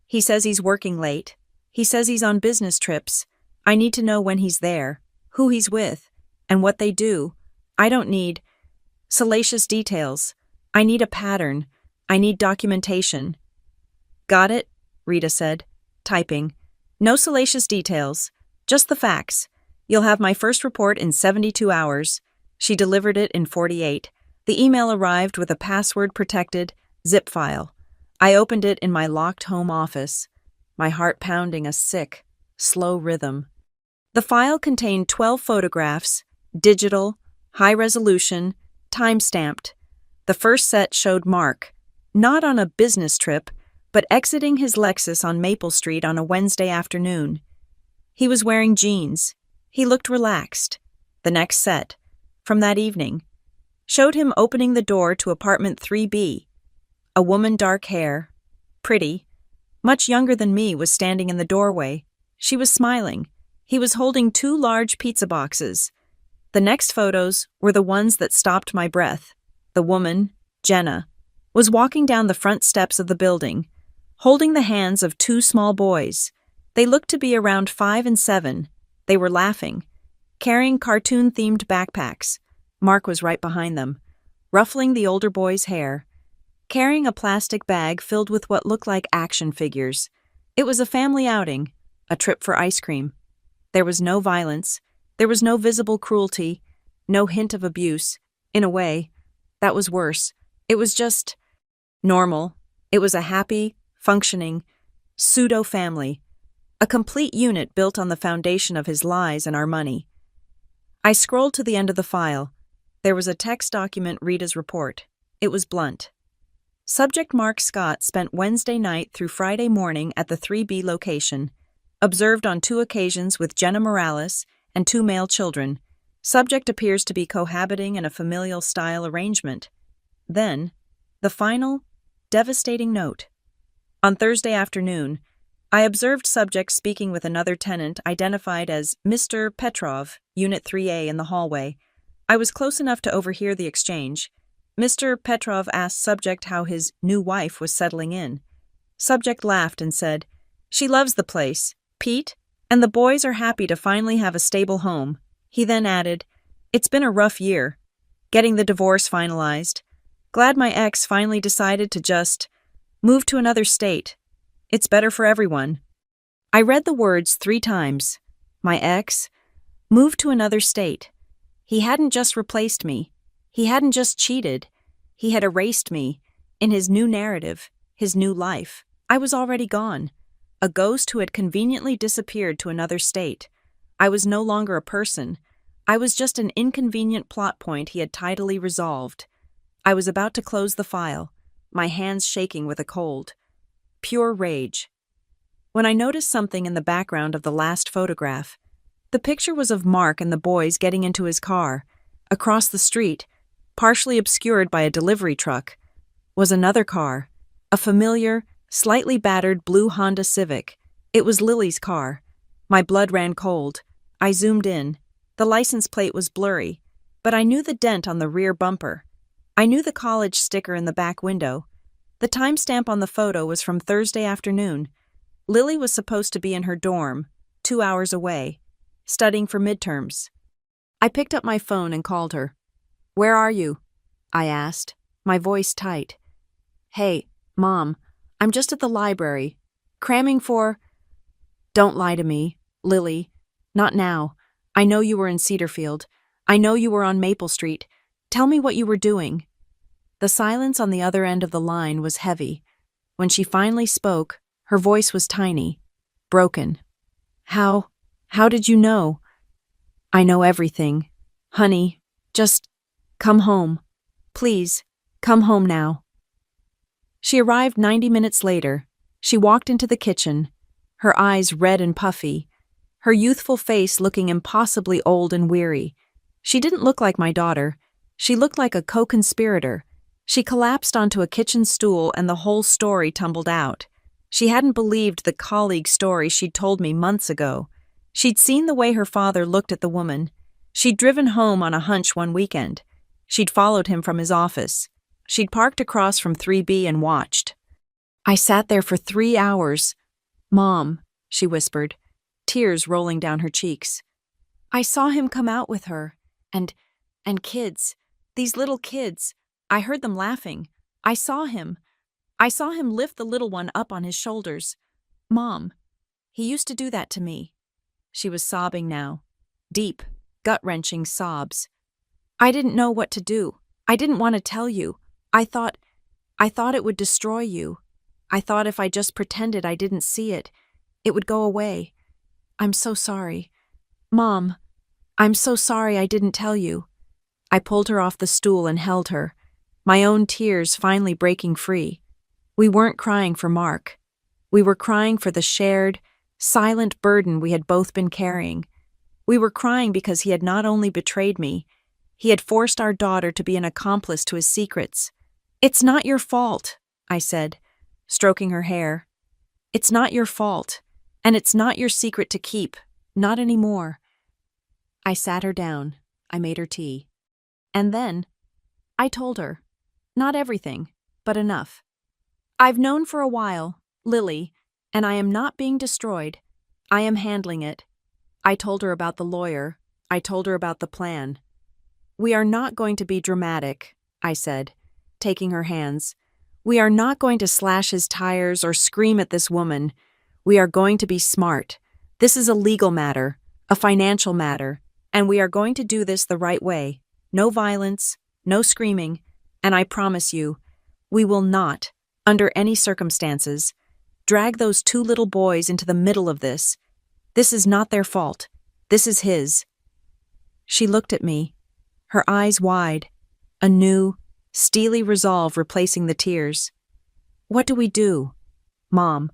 "He says he's working late. He says he's on business trips. I need to know when he's there, who he's with, and what they do. I don't need salacious details. I need a pattern. I need documentation." "Got it," Rita said, typing. "No salacious details, just the facts. You'll have my first report in 72 hours. She delivered it in 48. The email arrived with a password-protected zip file. I opened it in my locked home office, my heart pounding a sick, slow rhythm. The file contained 12 photographs, digital, high-resolution, time-stamped. The first set showed Mark, not on a business trip, but exiting his Lexus on Maple Street on a Wednesday afternoon. He was wearing jeans. He looked relaxed. The next set, from that evening, showed him opening the door to apartment 3B. A woman, dark hair, pretty, much younger than me, was standing in the doorway. She was smiling. He was holding 2 large pizza boxes. The next photos were the ones that stopped my breath. The woman, Jenna, was walking down the front steps of the building, holding the hands of 2 small boys. They looked to be around 5 and 7. They were laughing, carrying cartoon-themed backpacks. Mark was right behind them, ruffling the older boy's hair, carrying a plastic bag filled with what looked like action figures. It was a family outing, a trip for ice cream. There was no violence. There was no visible cruelty, no hint of abuse. In a way, that was worse. It was just normal. It was a happy, functioning, pseudo-family, a complete unit built on the foundation of his lies and our money. I scrolled to the end of the file. There was a text document, Rita's report. It was blunt. Subject Mark Scott spent Wednesday night through Friday morning at the 3B location. Observed on 2 occasions with Jenna Morales and 2 male children. Subject appears to be cohabiting in a familial-style arrangement. Then, the final, devastating note. On Thursday afternoon, I observed subject speaking with another tenant identified as Mr. Petrov, Unit 3A, in the hallway. I was close enough to overhear the exchange. Mr. Petrov asked subject how his new wife was settling in. Subject laughed and said, "She loves the place, Pete, and the boys are happy to finally have a stable home." He then added, "It's been a rough year, getting the divorce finalized. Glad my ex finally decided to just move to another state. It's better for everyone." I read the words 3 times. My ex moved to another state. He hadn't just replaced me. He hadn't just cheated. He had erased me. In his new narrative, his new life, I was already gone. A ghost who had conveniently disappeared to another state. I was no longer a person. I was just an inconvenient plot point he had tidily resolved. I was about to close the file, my hands shaking with a cold. Pure rage. When I noticed something in the background of the last photograph. The picture was of Mark and the boys getting into his car. Across the street, partially obscured by a delivery truck, was another car, a familiar, slightly battered blue Honda Civic. It was Lily's car. My blood ran cold. I zoomed in. The license plate was blurry. but I knew the dent on the rear bumper. I knew the college sticker in the back window. The timestamp on the photo was from Thursday afternoon. Lily was supposed to be in her dorm, 2 hours away, studying for midterms. I picked up my phone and called her. "Where are you?" I asked, my voice tight. "Hey, Mom, I'm just at the library, cramming for—" "Don't lie to me, Lily. Not now. I know you were in Cedarfield. I know you were on Maple Street. Tell me what you were doing." The silence on the other end of the line was heavy. When she finally spoke, her voice was tiny, broken. How did you know?" "I know everything. Honey, just come home. Please, come home now." She arrived 90 minutes later. She walked into the kitchen, her eyes red and puffy, her youthful face looking impossibly old and weary. She didn't look like my daughter. She looked like a co-conspirator. She collapsed onto a kitchen stool and the whole story tumbled out. She hadn't believed the colleague story she'd told me months ago. She'd seen the way her father looked at the woman. She'd driven home on a hunch one weekend. She'd followed him from his office. She'd parked across from 3B and watched. I sat there for 3 hours. "Mom," she whispered, tears rolling down her cheeks. "I saw him come out with her. And kids. These little kids. I heard them laughing. I saw him lift the little one up on his shoulders. Mom, he used to do that to me." She was sobbing now. Deep, gut-wrenching sobs. "I didn't know what to do. I didn't want to tell you. I thought it would destroy you. I thought if I just pretended I didn't see it, it would go away. I'm so sorry. Mom, I'm so sorry I didn't tell you." I pulled her off the stool and held her, my own tears finally breaking free. We weren't crying for Mark. We were crying for the shared, silent burden we had both been carrying. We were crying because he had not only betrayed me, he had forced our daughter to be an accomplice to his secrets. "It's not your fault," I said, stroking her hair. "It's not your fault, and it's not your secret to keep, not anymore." I sat her down. I made her tea. And then, I told her, not everything, but enough. "I've known for a while, Lily, and I am not being destroyed. I am handling it." I told her about the lawyer. I told her about the plan. "We are not going to be dramatic," I said, taking her hands. "We are not going to slash his tires or scream at this woman. We are going to be smart. This is a legal matter, a financial matter, and we are going to do this the right way. No violence, no screaming, and I promise you, we will not, under any circumstances, drag those 2 little boys into the middle of this. This is not their fault. This is his." She looked at me, her eyes wide, a new, steely resolve replacing the tears. "What do we do, Mom?"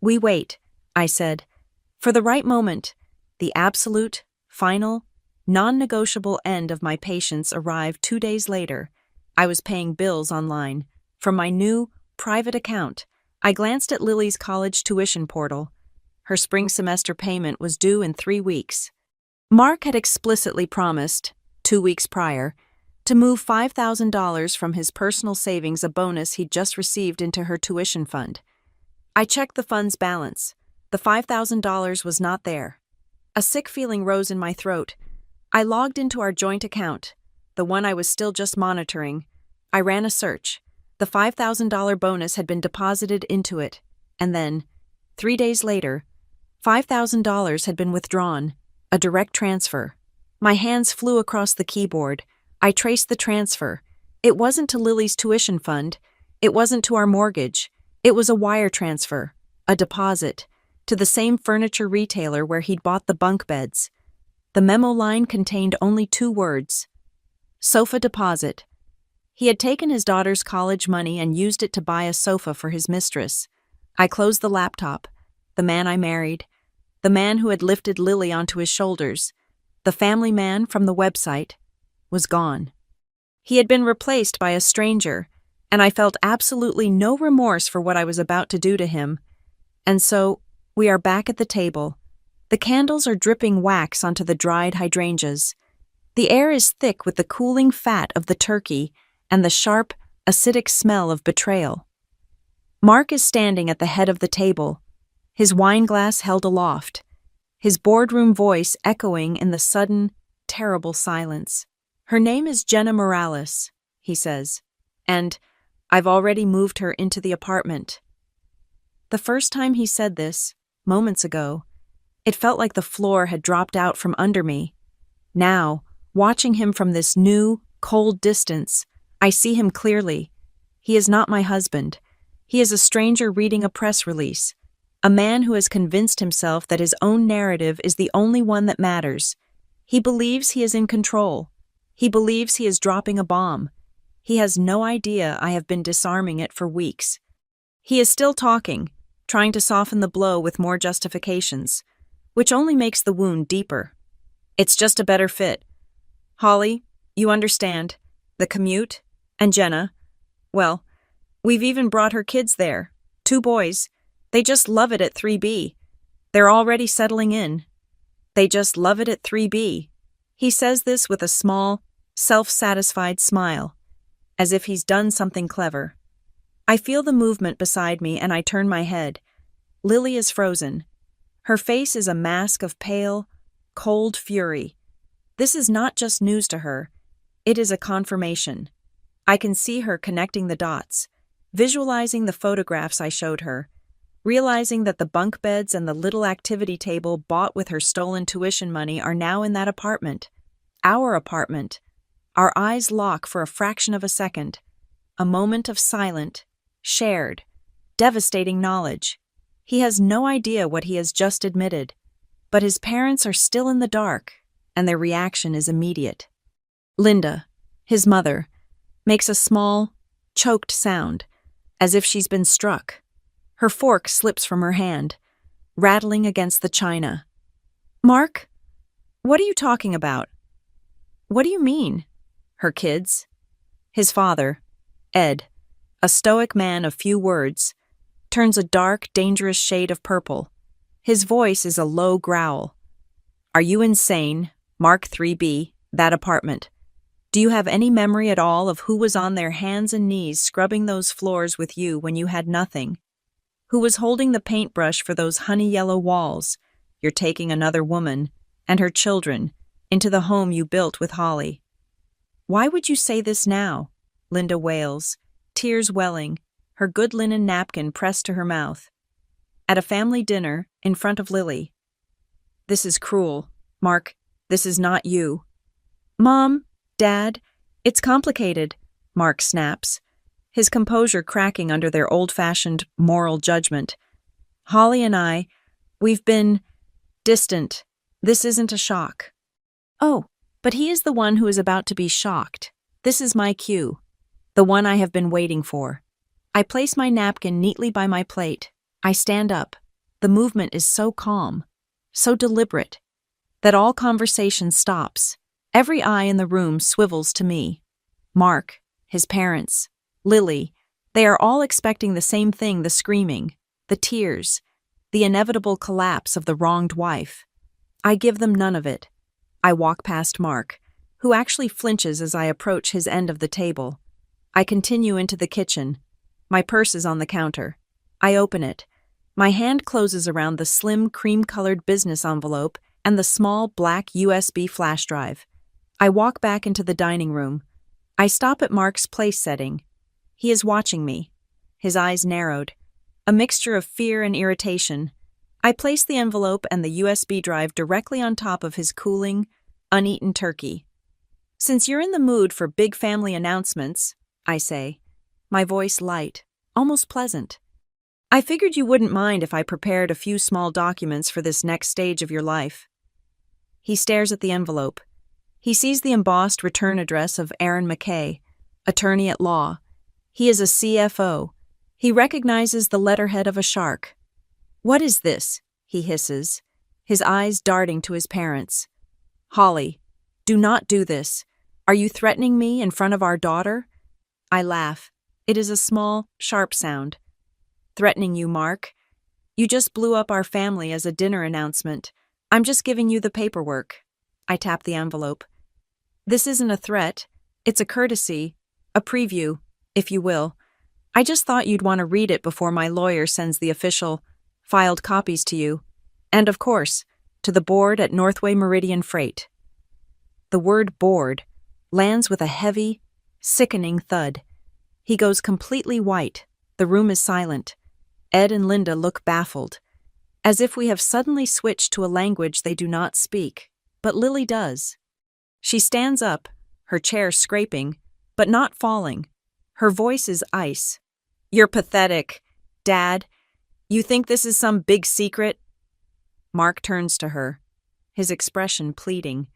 "We wait," I said, "for the right moment." The absolute, final, non-negotiable end of my patience arrived 2 days later. I was paying bills online. From my new, private account, I glanced at Lily's college tuition portal. Her spring semester payment was due in 3 weeks. Mark had explicitly promised, 2 weeks prior, to move $5,000 from his personal savings, a bonus he'd just received, into her tuition fund. I checked the fund's balance. The $5,000 was not there. A sick feeling rose in my throat. I logged into our joint account, the one I was still just monitoring. I ran a search. The $5,000 bonus had been deposited into it, and then, 3 days later, $5,000 had been withdrawn, a direct transfer. My hands flew across the keyboard. I traced the transfer. It wasn't to Lily's tuition fund. It wasn't to our mortgage. It was a wire transfer, a deposit, to the same furniture retailer where he'd bought the bunk beds. The memo line contained only 2 words: sofa deposit. He had taken his daughter's college money and used it to buy a sofa for his mistress. I closed the laptop. The man I married, the man who had lifted Lily onto his shoulders, the family man from the website, was gone. He had been replaced by a stranger, and I felt absolutely no remorse for what I was about to do to him. And so, we are back at the table. The candles are dripping wax onto the dried hydrangeas. The air is thick with the cooling fat of the turkey and the sharp, acidic smell of betrayal. Mark is standing at the head of the table, his wineglass held aloft, his boardroom voice echoing in the sudden, terrible silence. "Her name is Jenna Morales," he says, "and I've already moved her into the apartment." The first time he said this, moments ago, it felt like the floor had dropped out from under me. Now, watching him from this new, cold distance, I see him clearly. He is not my husband. He is a stranger reading a press release, a man who has convinced himself that his own narrative is the only one that matters. He believes he is in control. He believes he is dropping a bomb. He has no idea I have been disarming it for weeks. He is still talking, trying to soften the blow with more justifications, which only makes the wound deeper. "It's just a better fit. Holly, you understand, the commute, and Jenna, well, we've even brought her kids there, 2 boys. They just love it at 3B. They're already settling in. They just love it at 3B. He says this with a small, self-satisfied smile, as if he's done something clever. I feel the movement beside me and I turn my head. Lily is frozen. Her face is a mask of pale, cold fury. This is not just news to her. It is a confirmation. I can see her connecting the dots, visualizing the photographs I showed her, realizing that the bunk beds and the little activity table bought with her stolen tuition money are now in that apartment. Our apartment. Our eyes lock for a fraction of a second. A moment of silent, shared, devastating knowledge. He has no idea what he has just admitted, but his parents are still in the dark, and their reaction is immediate. Linda, his mother, makes a small, choked sound, as if she's been struck. Her fork slips from her hand, rattling against the china. "Mark, what are you talking about?" "What do you mean?" "Her kids." His father, Ed, a stoic man of few words, turns a dark, dangerous shade of purple. His voice is a low growl. "Are you insane? Mark 3B, that apartment. Do you have any memory at all of who was on their hands and knees scrubbing those floors with you when you had nothing? Who was holding the paintbrush for those honey-yellow walls? You're taking another woman, and her children, into the home you built with Holly." "Why would you say this now?" Linda wails, tears welling, her good linen napkin pressed to her mouth. At a family dinner, in front of Lily. "This is cruel. Mark, this is not you." "Mom, Dad, it's complicated," Mark snaps, his composure cracking under their old-fashioned moral judgment. "Holly and we've been distant. This isn't a shock." Oh, but he is the one who is about to be shocked. This is my cue, the one I have been waiting for. I place my napkin neatly by my plate. I stand up. The movement is so calm, so deliberate, that all conversation stops. Every eye in the room swivels to me. Mark, his parents, Lily, they are all expecting the same thing: the screaming, the tears, the inevitable collapse of the wronged wife. I give them none of it. I walk past Mark, who actually flinches as I approach his end of the table. I continue into the kitchen. My purse is on the counter. I open it. My hand closes around the slim, cream-colored business envelope and the small, black USB flash drive. I walk back into the dining room. I stop at Mark's place setting. He is watching me, his eyes narrowed, a mixture of fear and irritation. I place the envelope and the USB drive directly on top of his cooling, uneaten turkey. "Since you're in the mood for big family announcements," I say, my voice light, almost pleasant, "I figured you wouldn't mind if I prepared a few small documents for this next stage of your life." He stares at the envelope. He sees the embossed return address of Aaron McKay, attorney at law. He is a CFO. He recognizes the letterhead of a shark. "What is this?" he hisses, his eyes darting to his parents. "Holly, do not do this. Are you threatening me in front of our daughter?" I laugh. It is a small, sharp sound. "Threatening you, Mark? You just blew up our family as a dinner announcement. I'm just giving you the paperwork." I tap the envelope. This isn't a threat. It's a courtesy, a preview, if you will. I just thought you'd want to read it before my lawyer sends the official, filed copies to you. And of course, to the board at Northway Meridian Freight. The word board lands with a heavy, sickening thud. He goes completely white. The room is silent. Ed and Linda look baffled, as if we have suddenly switched to a language they do not speak. But Lily does. She stands up, her chair scraping, but not falling. Her voice is ice. "You're pathetic. Dad, you think this is some big secret?" Mark turns to her, his expression pleading.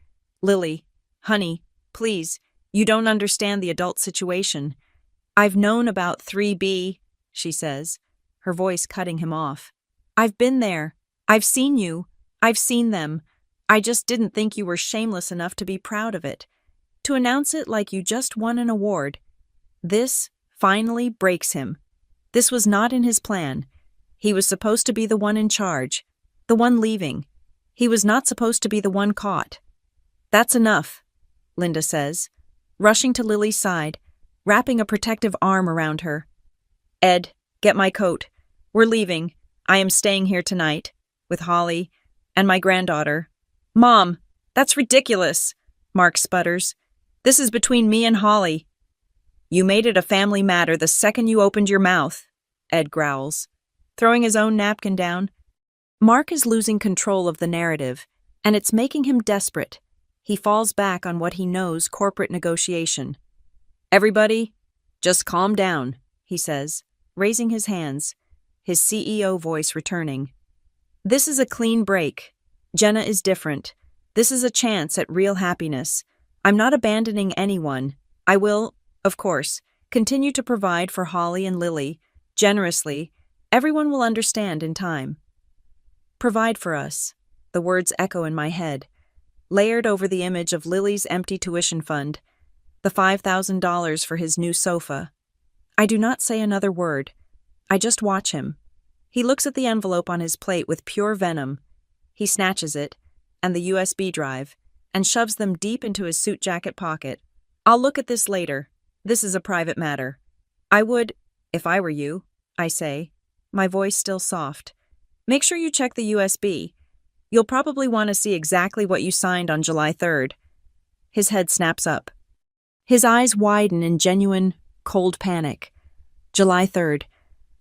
"Lily, honey, please, you don't understand the adult situation. I've known about 3B, she says, her voice cutting him off. "I've been there. I've seen you. I've seen them. I just didn't think you were shameless enough to be proud of it. To announce it like you just won an award." This, finally, breaks him. This was not in his plan. He was supposed to be the one in charge, the one leaving. He was not supposed to be the one caught. "That's enough," Linda says, rushing to Lily's side, wrapping a protective arm around her. "Ed, get my coat. We're leaving. I am staying here tonight, with Holly and my granddaughter." "Mom, that's ridiculous," Mark sputters. "This is between me and Holly." "You made it a family matter the second you opened your mouth," Ed growls, throwing his own napkin down. Mark is losing control of the narrative, and it's making him desperate. He falls back on what he knows: corporate negotiation. "Everybody, just calm down," he says, raising his hands, his CEO voice returning. "This is a clean break. Jenna is different. This is a chance at real happiness. I'm not abandoning anyone. I will, of course, continue to provide for Holly and Lily, generously. Everyone will understand in time." Provide for us. The words echo in my head, layered over the image of Lily's empty tuition fund, the $5,000 for his new sofa. I do not say another word. I just watch him. He looks at the envelope on his plate with pure venom. He snatches it, and the USB drive, and shoves them deep into his suit jacket pocket. "I'll look at this later. This is a private matter." "I would, if I were you," I say, my voice still soft. "Make sure you check the USB. You'll probably want to see exactly what you signed on July 3rd. His head snaps up. His eyes widen in genuine, cold panic. July 3rd.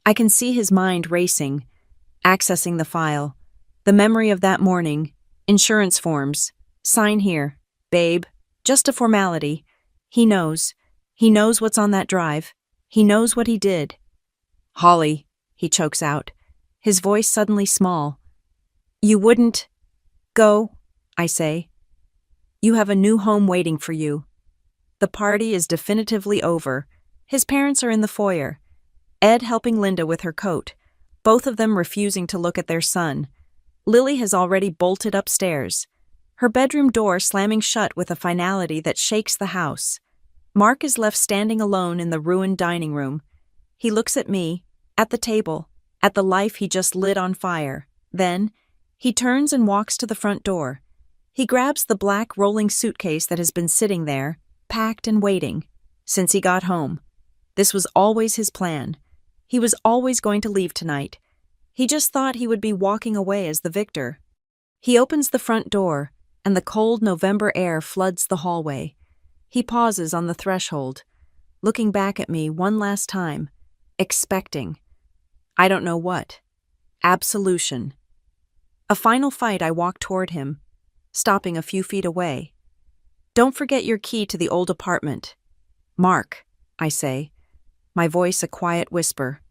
I can see his mind racing, accessing the file. The memory of that morning. Insurance forms. "Sign here, babe. Just a formality." He knows. He knows what's on that drive. He knows what he did. "Holly," he chokes out, his voice suddenly small. "You wouldn't go," I say. "You have a new home waiting for you." The party is definitively over. His parents are in the foyer. Ed helping Linda with her coat, both of them refusing to look at their son. Lily has already bolted upstairs, her bedroom door slamming shut with a finality that shakes the house. Mark is left standing alone in the ruined dining room. He looks at me, at the table, at the life he just lit on fire. Then, he turns and walks to the front door. He grabs the black rolling suitcase that has been sitting there, packed and waiting, since he got home. This was always his plan. He was always going to leave tonight. He just thought he would be walking away as the victor. He opens the front door, and the cold November air floods the hallway. He pauses on the threshold, looking back at me one last time, expecting. I don't know what. Absolution. A final fight. I walk toward him, stopping a few feet away. "Don't forget your key to the old apartment." "Mark," I say, my voice a quiet whisper.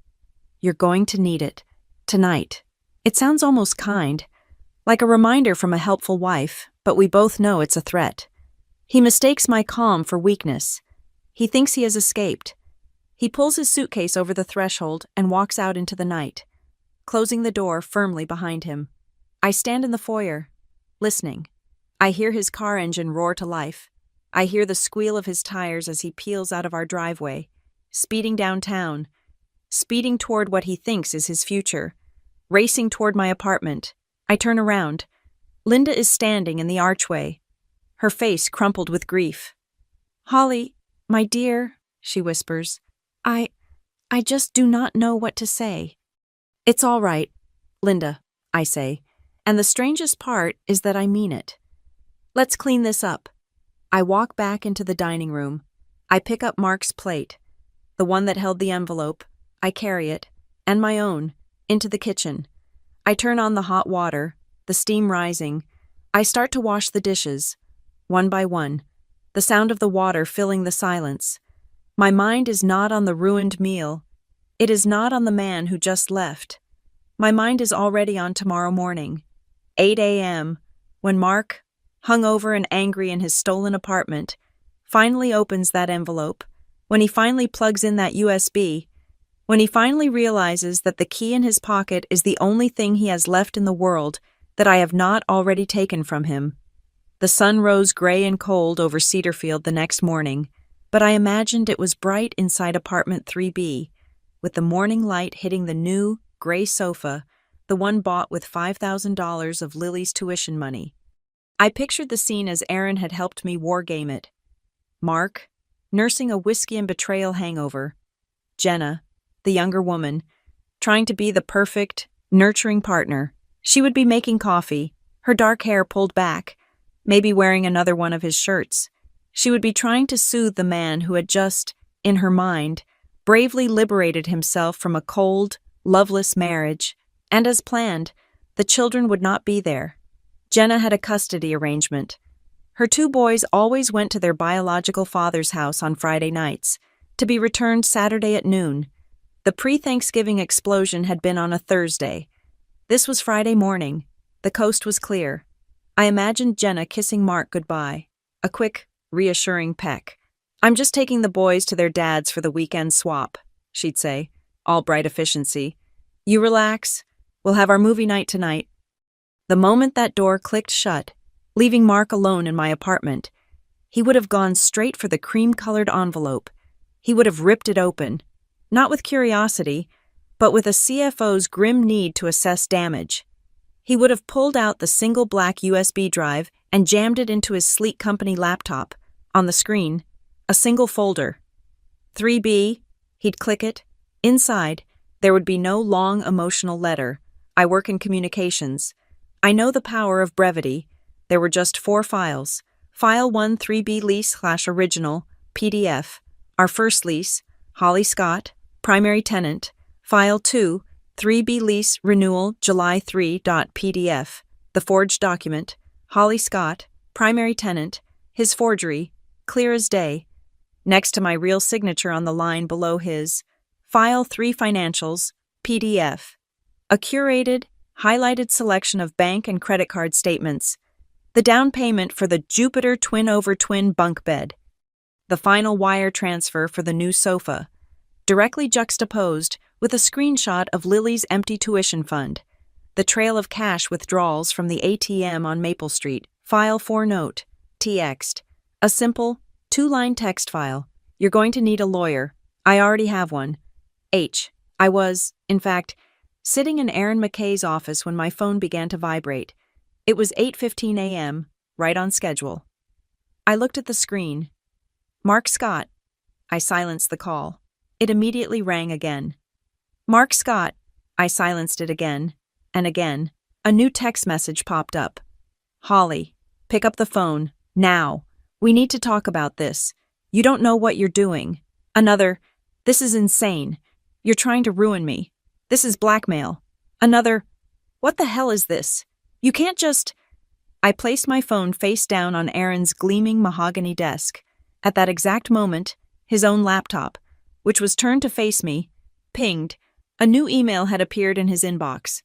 "You're going to need it. Tonight." It sounds almost kind, like a reminder from a helpful wife, but we both know it's a threat. He mistakes my calm for weakness. He thinks he has escaped. He pulls his suitcase over the threshold and walks out into the night, closing the door firmly behind him. I stand in the foyer, listening. I hear his car engine roar to life. I hear the squeal of his tires as he peels out of our driveway, speeding downtown, speeding toward what he thinks is his future, racing toward my apartment. I turn around. Linda is standing in the archway, her face crumpled with grief. "Holly, my dear," she whispers, I just do not know what to say." "It's all right, Linda," I say, and the strangest part is that I mean it. "Let's clean this up." I walk back into the dining room. I pick up Mark's plate, the one that held the envelope. I carry it, and my own, into the kitchen. I turn on the hot water, the steam rising. I start to wash the dishes, one by one, the sound of the water filling the silence. My mind is not on the ruined meal. It is not on the man who just left. My mind is already on tomorrow morning, 8 a.m., when Mark, hungover and angry in his stolen apartment, finally opens that envelope, when he finally plugs in that USB, when he finally realizes that the key in his pocket is the only thing he has left in the world that I have not already taken from him. The sun rose gray and cold over Cedarfield the next morning, but I imagined it was bright inside apartment 3B, with the morning light hitting the new, gray sofa, the one bought with $5,000 of Lily's tuition money. I pictured the scene as Aaron had helped me wargame it. Mark, nursing a whiskey and betrayal hangover. Jenna, the younger woman, trying to be the perfect, nurturing partner. She would be making coffee, her dark hair pulled back, maybe wearing another one of his shirts. She would be trying to soothe the man who had just, in her mind, bravely liberated himself from a cold, loveless marriage, and as planned, the children would not be there. Jenna had a custody arrangement. Her two boys always went to their biological father's house on Friday nights, to be returned Saturday at noon. The pre-Thanksgiving explosion had been on a Thursday. This was Friday morning. The coast was clear. I imagined Jenna kissing Mark goodbye. A quick, reassuring peck. "I'm just taking the boys to their dad's for the weekend swap," she'd say, all bright efficiency. "You relax. We'll have our movie night tonight." The moment that door clicked shut, leaving Mark alone in my apartment, he would have gone straight for the cream-colored envelope. He would have ripped it open, not with curiosity, but with a CFO's grim need to assess damage. He would have pulled out the single black USB drive and jammed it into his sleek company laptop. On the screen, a single folder. 3B, he'd click it. Inside, there would be no long emotional letter. I work in communications. I know the power of brevity. There were just 4 files. File 1, 3B lease/original, PDF. Our first lease, Holly Scott, primary tenant. File 2, 3B lease renewal, July 3.pdf. The forged document, Holly Scott, primary tenant, his forgery, clear as day. Next to my real signature on the line below his, File 3 financials, PDF. A curated, highlighted selection of bank and credit card statements. The down payment for the Jupiter twin-over-twin bunk bed. The final wire transfer for the new sofa. Directly juxtaposed with a screenshot of Lily's empty tuition fund. The trail of cash withdrawals from the ATM on Maple Street. File 4 note, TXT. A simple, 2-line text file. "You're going to need a lawyer. I already have one. H." I was, in fact, sitting in Aaron McKay's office when my phone began to vibrate. It was 8:15 a.m., right on schedule. I looked at the screen. Mark Scott. I silenced the call. It immediately rang again. Mark Scott. I silenced it again, and again. A new text message popped up. "Holly, pick up the phone, now. We need to talk about this. You don't know what you're doing." Another, "This is insane. You're trying to ruin me. This is blackmail." Another, "What the hell is this? You can't just—" I placed my phone face down on Aaron's gleaming mahogany desk. At that exact moment, his own laptop, which was turned to face me, pinged. A new email had appeared in his inbox.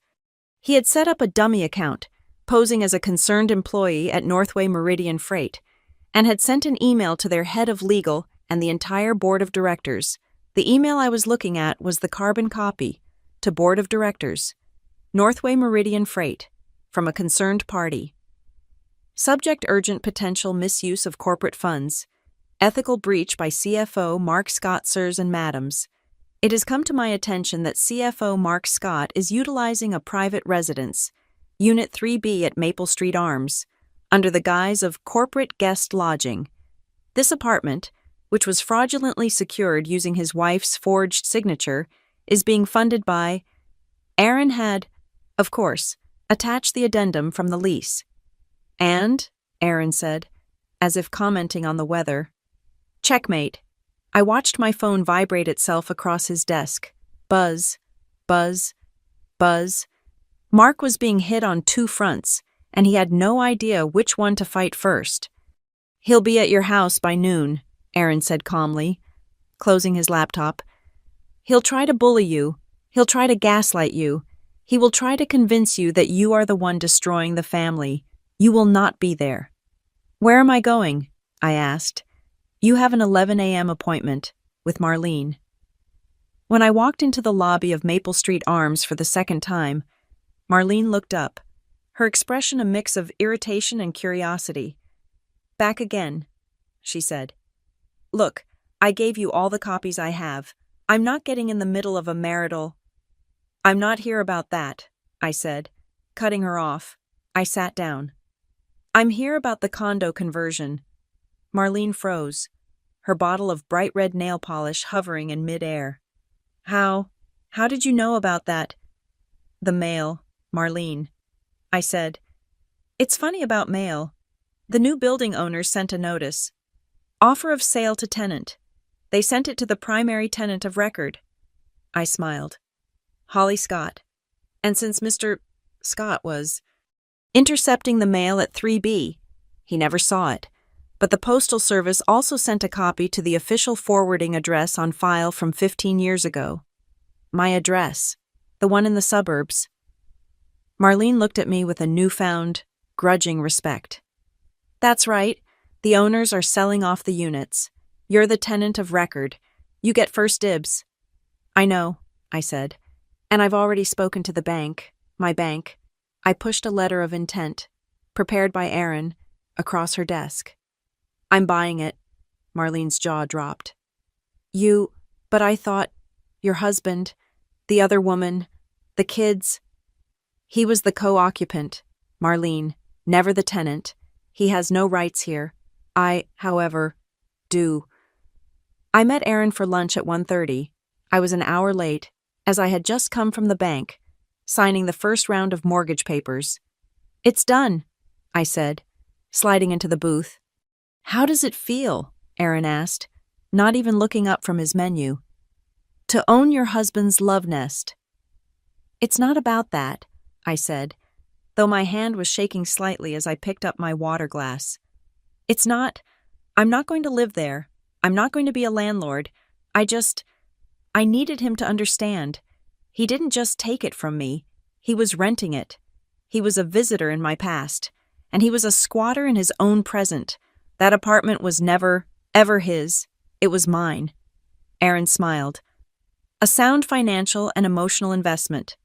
He had set up a dummy account, posing as a concerned employee at Northway Meridian Freight, and had sent an email to their head of legal and the entire board of directors. The email I was looking at was the carbon copy to board of directors. Northway Meridian Freight, from a concerned party. Subject: urgent potential misuse of corporate funds. Ethical breach by CFO Mark Scott, sirs and madams. It has come to my attention that CFO Mark Scott is utilizing a private residence, Unit 3B at Maple Street Arms, under the guise of corporate guest lodging. This apartment, which was fraudulently secured using his wife's forged signature, is being funded by... Aaron had, of course, attached the addendum from the lease. And, Aaron said, as if commenting on the weather. Checkmate. I watched my phone vibrate itself across his desk. Buzz, buzz, buzz. Mark was being hit on two fronts, and he had no idea which one to fight first. He'll be at your house by noon, Aaron said calmly, closing his laptop. He'll try to bully you. He'll try to gaslight you. He will try to convince you that you are the one destroying the family. You will not be there. Where am I going? I asked. You have an 11 a.m. appointment with Marlene. When I walked into the lobby of Maple Street Arms for the second time, Marlene looked up, her expression a mix of irritation and curiosity. Back again, she said. Look, I gave you all the copies I have. I'm not getting in the middle of a marital... I'm not here about that, I said, cutting her off. I sat down. I'm here about the condo conversion. Marlene froze, her bottle of bright red nail polish hovering in mid-air. How did you know about that? The mail, Marlene. I said. It's funny about mail. The new building owners sent a notice. Offer of sale to tenant. They sent it to the primary tenant of record. I smiled. Holly Scott. And since Mr. Scott was intercepting the mail at 3B, he never saw it, but the Postal Service also sent a copy to the official forwarding address on file from 15 years ago. My address, the one in the suburbs. Marlene looked at me with a newfound, grudging respect. That's right. The owners are selling off the units. You're the tenant of record. You get first dibs. I know, I said. And I've already spoken to the bank, my bank. I pushed a letter of intent, prepared by Aaron, across her desk. I'm buying it. Marlene's jaw dropped. But I thought, your husband, the other woman, the kids. He was the co-occupant, Marlene, never the tenant. He has no rights here. I, however, do. I met Aaron for lunch at 1:30. I was an hour late, as I had just come from the bank, signing the first round of mortgage papers. It's done, I said, sliding into the booth. How does it feel? Aaron asked, not even looking up from his menu. To own your husband's love nest. It's not about that, I said, though my hand was shaking slightly as I picked up my water glass. It's not. I'm not going to live there. I'm not going to be a landlord. I needed him to understand. He didn't just take it from me. He was renting it. He was a visitor in my past, and he was a squatter in his own present. That apartment was never, ever his. It was mine. Aaron smiled. A sound financial and emotional investment.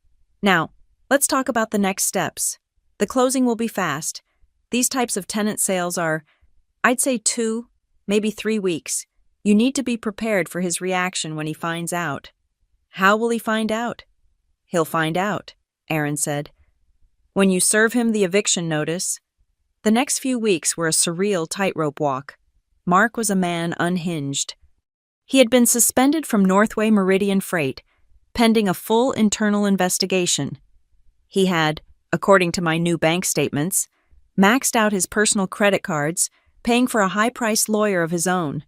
Now, let's talk about the next steps. The closing will be fast. These types of tenant sales are, I'd say 2, maybe 3 weeks. You need to be prepared for his reaction when he finds out. How will he find out? He'll find out, Aaron said. When you serve him the eviction notice. The next few weeks were a surreal tightrope walk. Mark was a man unhinged. He had been suspended from Northway Meridian Freight, pending a full internal investigation. He had, according to my new bank statements, maxed out his personal credit cards, paying for a high-priced lawyer of his own.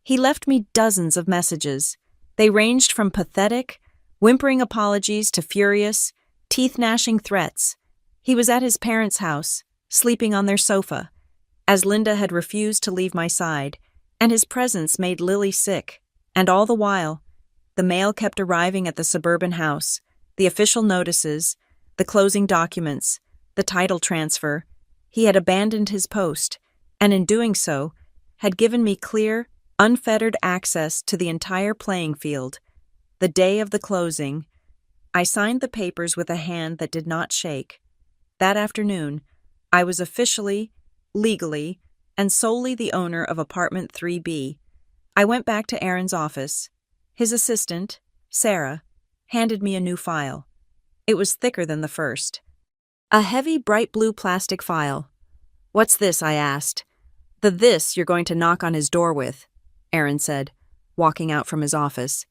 He left me dozens of messages. They ranged from pathetic, whimpering apologies to furious, teeth-gnashing threats. He was at his parents' house, sleeping on their sofa, as Linda had refused to leave my side, and his presence made Lily sick. And all the while, the mail kept arriving at the suburban house, the official notices, the closing documents, the title transfer. He had abandoned his post, and in doing so, had given me clear, unfettered access to the entire playing field. The day of the closing, I signed the papers with a hand that did not shake. That afternoon, I was officially, legally, and solely the owner of apartment 3B. I went back to Aaron's office. His assistant, Sarah, handed me a new file. It was thicker than the first. A heavy bright blue plastic file. "What's this?" I asked. "The this you're going to knock on his door with," Aaron said, walking out from his office.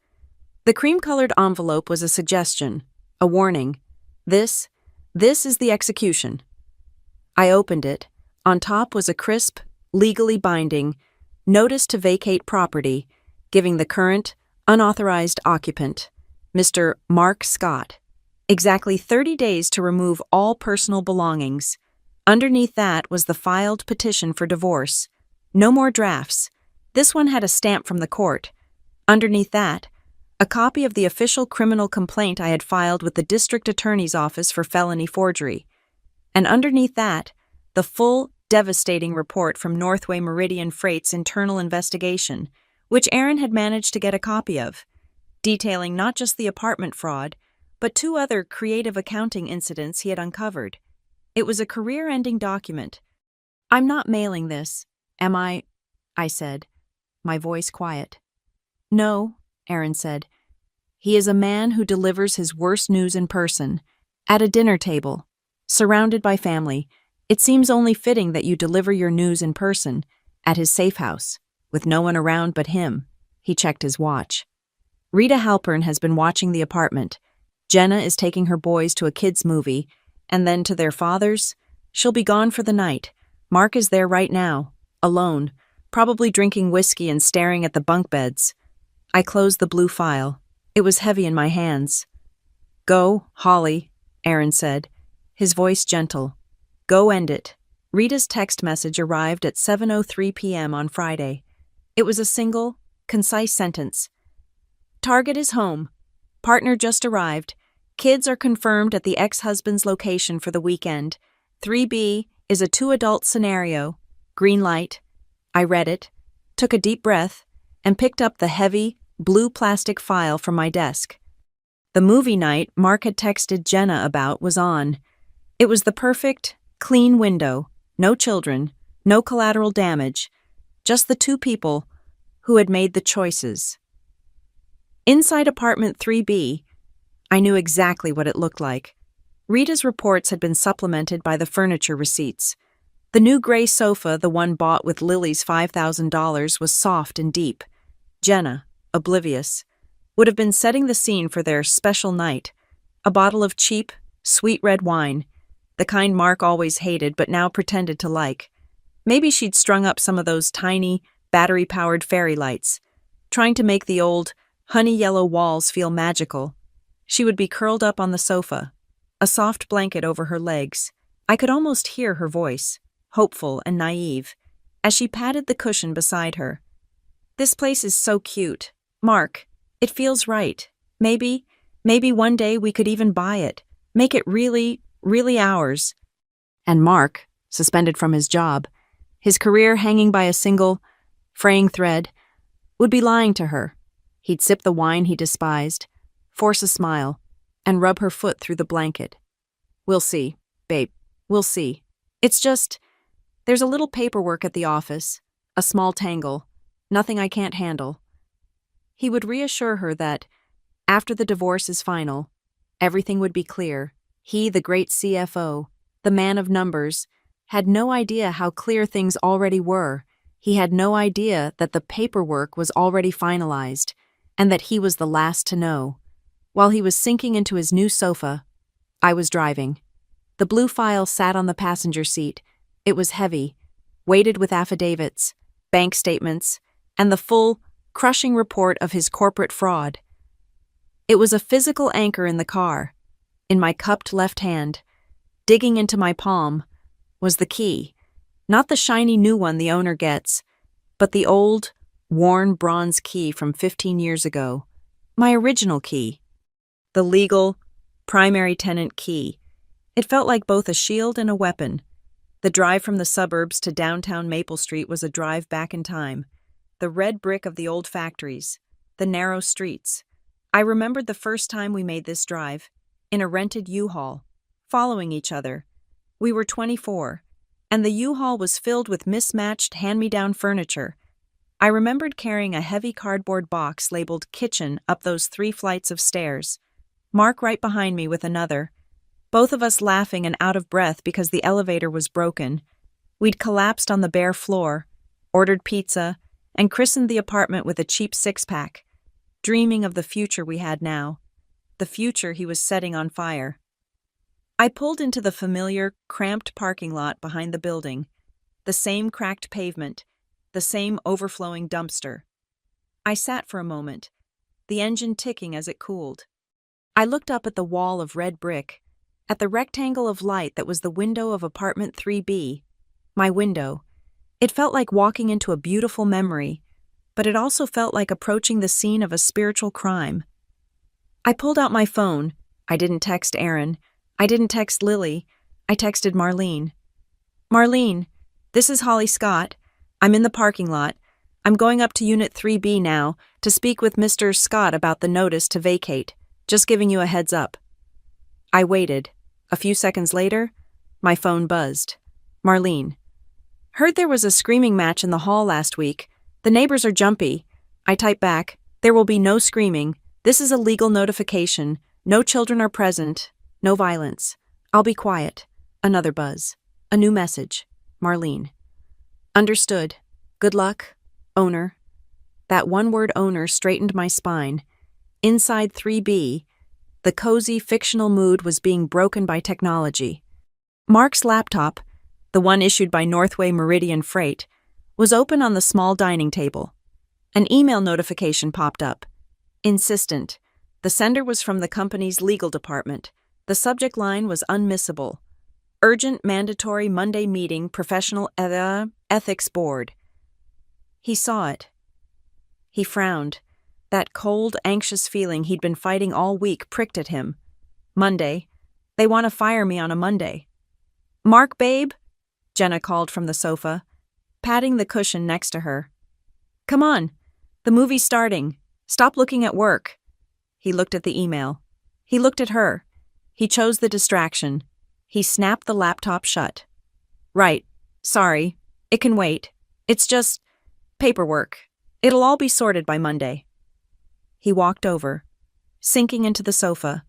The cream-colored envelope was a suggestion, a warning. This is the execution. I opened it. On top was a crisp, legally binding notice to vacate property, giving the current, unauthorized occupant, Mr. Mark Scott, exactly 30 days to remove all personal belongings. Underneath that was the filed petition for divorce. No more drafts. This one had a stamp from the court. Underneath that, a copy of the official criminal complaint I had filed with the district attorney's office for felony forgery. And underneath that, the full, devastating report from Northway Meridian Freight's internal investigation, which Aaron had managed to get a copy of, detailing not just the apartment fraud, but 2 other creative accounting incidents he had uncovered. It was a career-ending document. "I'm not mailing this, am I?" I said, my voice quiet. "No," Aaron said. "He is a man who delivers his worst news in person, at a dinner table, surrounded by family. It seems only fitting that you deliver your news in person, at his safe house, with no one around but him." He checked his watch. "Rita Halpern has been watching the apartment. Jenna is taking her boys to a kids' movie, and then to their father's. She'll be gone for the night. Mark is there right now, alone, probably drinking whiskey and staring at the bunk beds." I closed the blue file. It was heavy in my hands. "Go, Holly," Aaron said, his voice gentle. "Go end it." Rita's text message arrived at 7:03 p.m. on Friday. It was a single, concise sentence. "Target is home. Partner just arrived. Kids are confirmed at the ex-husband's location for the weekend. 3B is a 2-adult scenario. Green light." I read it, took a deep breath, and picked up the heavy, blue plastic file from my desk. The movie night Mark had texted Jenna about was on. It was the perfect, clean window, no children, no collateral damage, just the 2 people who had made the choices. Inside apartment 3B, I knew exactly what it looked like. Rita's reports had been supplemented by the furniture receipts. The new gray sofa, the one bought with Lily's $5,000, was soft and deep. Jenna, oblivious, would have been setting the scene for their special night, a bottle of cheap, sweet red wine, the kind Mark always hated but now pretended to like. Maybe she'd strung up some of those tiny, battery-powered fairy lights, trying to make the old, honey-yellow walls feel magical. She would be curled up on the sofa, a soft blanket over her legs. I could almost hear her voice, hopeful and naive, as she patted the cushion beside her. "This place is so cute. Mark, it feels right. Maybe one day we could even buy it, make it really, really ours." And Mark, suspended from his job, his career hanging by a single, fraying thread, would be lying to her. He'd sip the wine he despised, force a smile, and rub her foot through the blanket. "We'll see, babe, we'll see. It's just, there's a little paperwork at the office, a small tangle, nothing I can't handle." He would reassure her that, after the divorce is final, everything would be clear. He, the great CFO, the man of numbers, had no idea how clear things already were. He had no idea that the paperwork was already finalized, and that he was the last to know. While he was sinking into his new sofa, I was driving. The blue file sat on the passenger seat. It was heavy, weighted with affidavits, bank statements, and the full, crushing report of his corporate fraud. It was a physical anchor in the car. In my cupped left hand, digging into my palm, was the key. Not the shiny new one the owner gets, but the old, worn bronze key from 15 years ago. My original key. The legal, primary tenant key. It felt like both a shield and a weapon. The drive from the suburbs to downtown Maple Street was a drive back in time. The red brick of the old factories, the narrow streets. I remembered the first time we made this drive, in a rented U-Haul, following each other. We were 24, and the U-Haul was filled with mismatched hand-me-down furniture. I remembered carrying a heavy cardboard box labeled kitchen up those 3 flights of stairs. Mark right behind me with another. Both of us laughing and out of breath because the elevator was broken. We'd collapsed on the bare floor, ordered pizza, and christened the apartment with a cheap six-pack, dreaming of the future we had now, the future he was setting on fire. I pulled into the familiar, cramped parking lot behind the building, the same cracked pavement, the same overflowing dumpster. I sat for a moment, the engine ticking as it cooled. I looked up at the wall of red brick, at the rectangle of light that was the window of apartment 3B, my window. It felt like walking into a beautiful memory, but it also felt like approaching the scene of a spiritual crime. I pulled out my phone. I didn't text Aaron. I didn't text Lily. I texted Marlene. Marlene, this is Holly Scott. I'm in the parking lot. I'm going up to Unit 3B now to speak with Mr. Scott about the notice to vacate. Just giving you a heads up. I waited. A few seconds later, my phone buzzed. Marlene. Heard there was a screaming match in the hall last week. The neighbors are jumpy. I type back. There will be no screaming. This is a legal notification. No children are present. No violence. I'll be quiet. Another buzz. A new message. Marlene. Understood. Good luck. Owner. That one-word owner straightened my spine. Inside 3B, the cozy, fictional mood was being broken by technology. Mark's laptop, the one issued by Northway Meridian Freight, was open on the small dining table. An email notification popped up. Insistent. The sender was from the company's legal department. The subject line was unmissable. Urgent mandatory Monday meeting professional ethics board. He saw it. He frowned. That cold, anxious feeling he'd been fighting all week pricked at him. Monday. They want to fire me on a Monday. Mark, babe? Jenna called from the sofa, patting the cushion next to her. Come on. The movie's starting. Stop looking at work. He looked at the email. He looked at her. He chose the distraction. He snapped the laptop shut. Right. Sorry. It can wait. It's just paperwork. It'll all be sorted by Monday. He walked over, sinking into the sofa,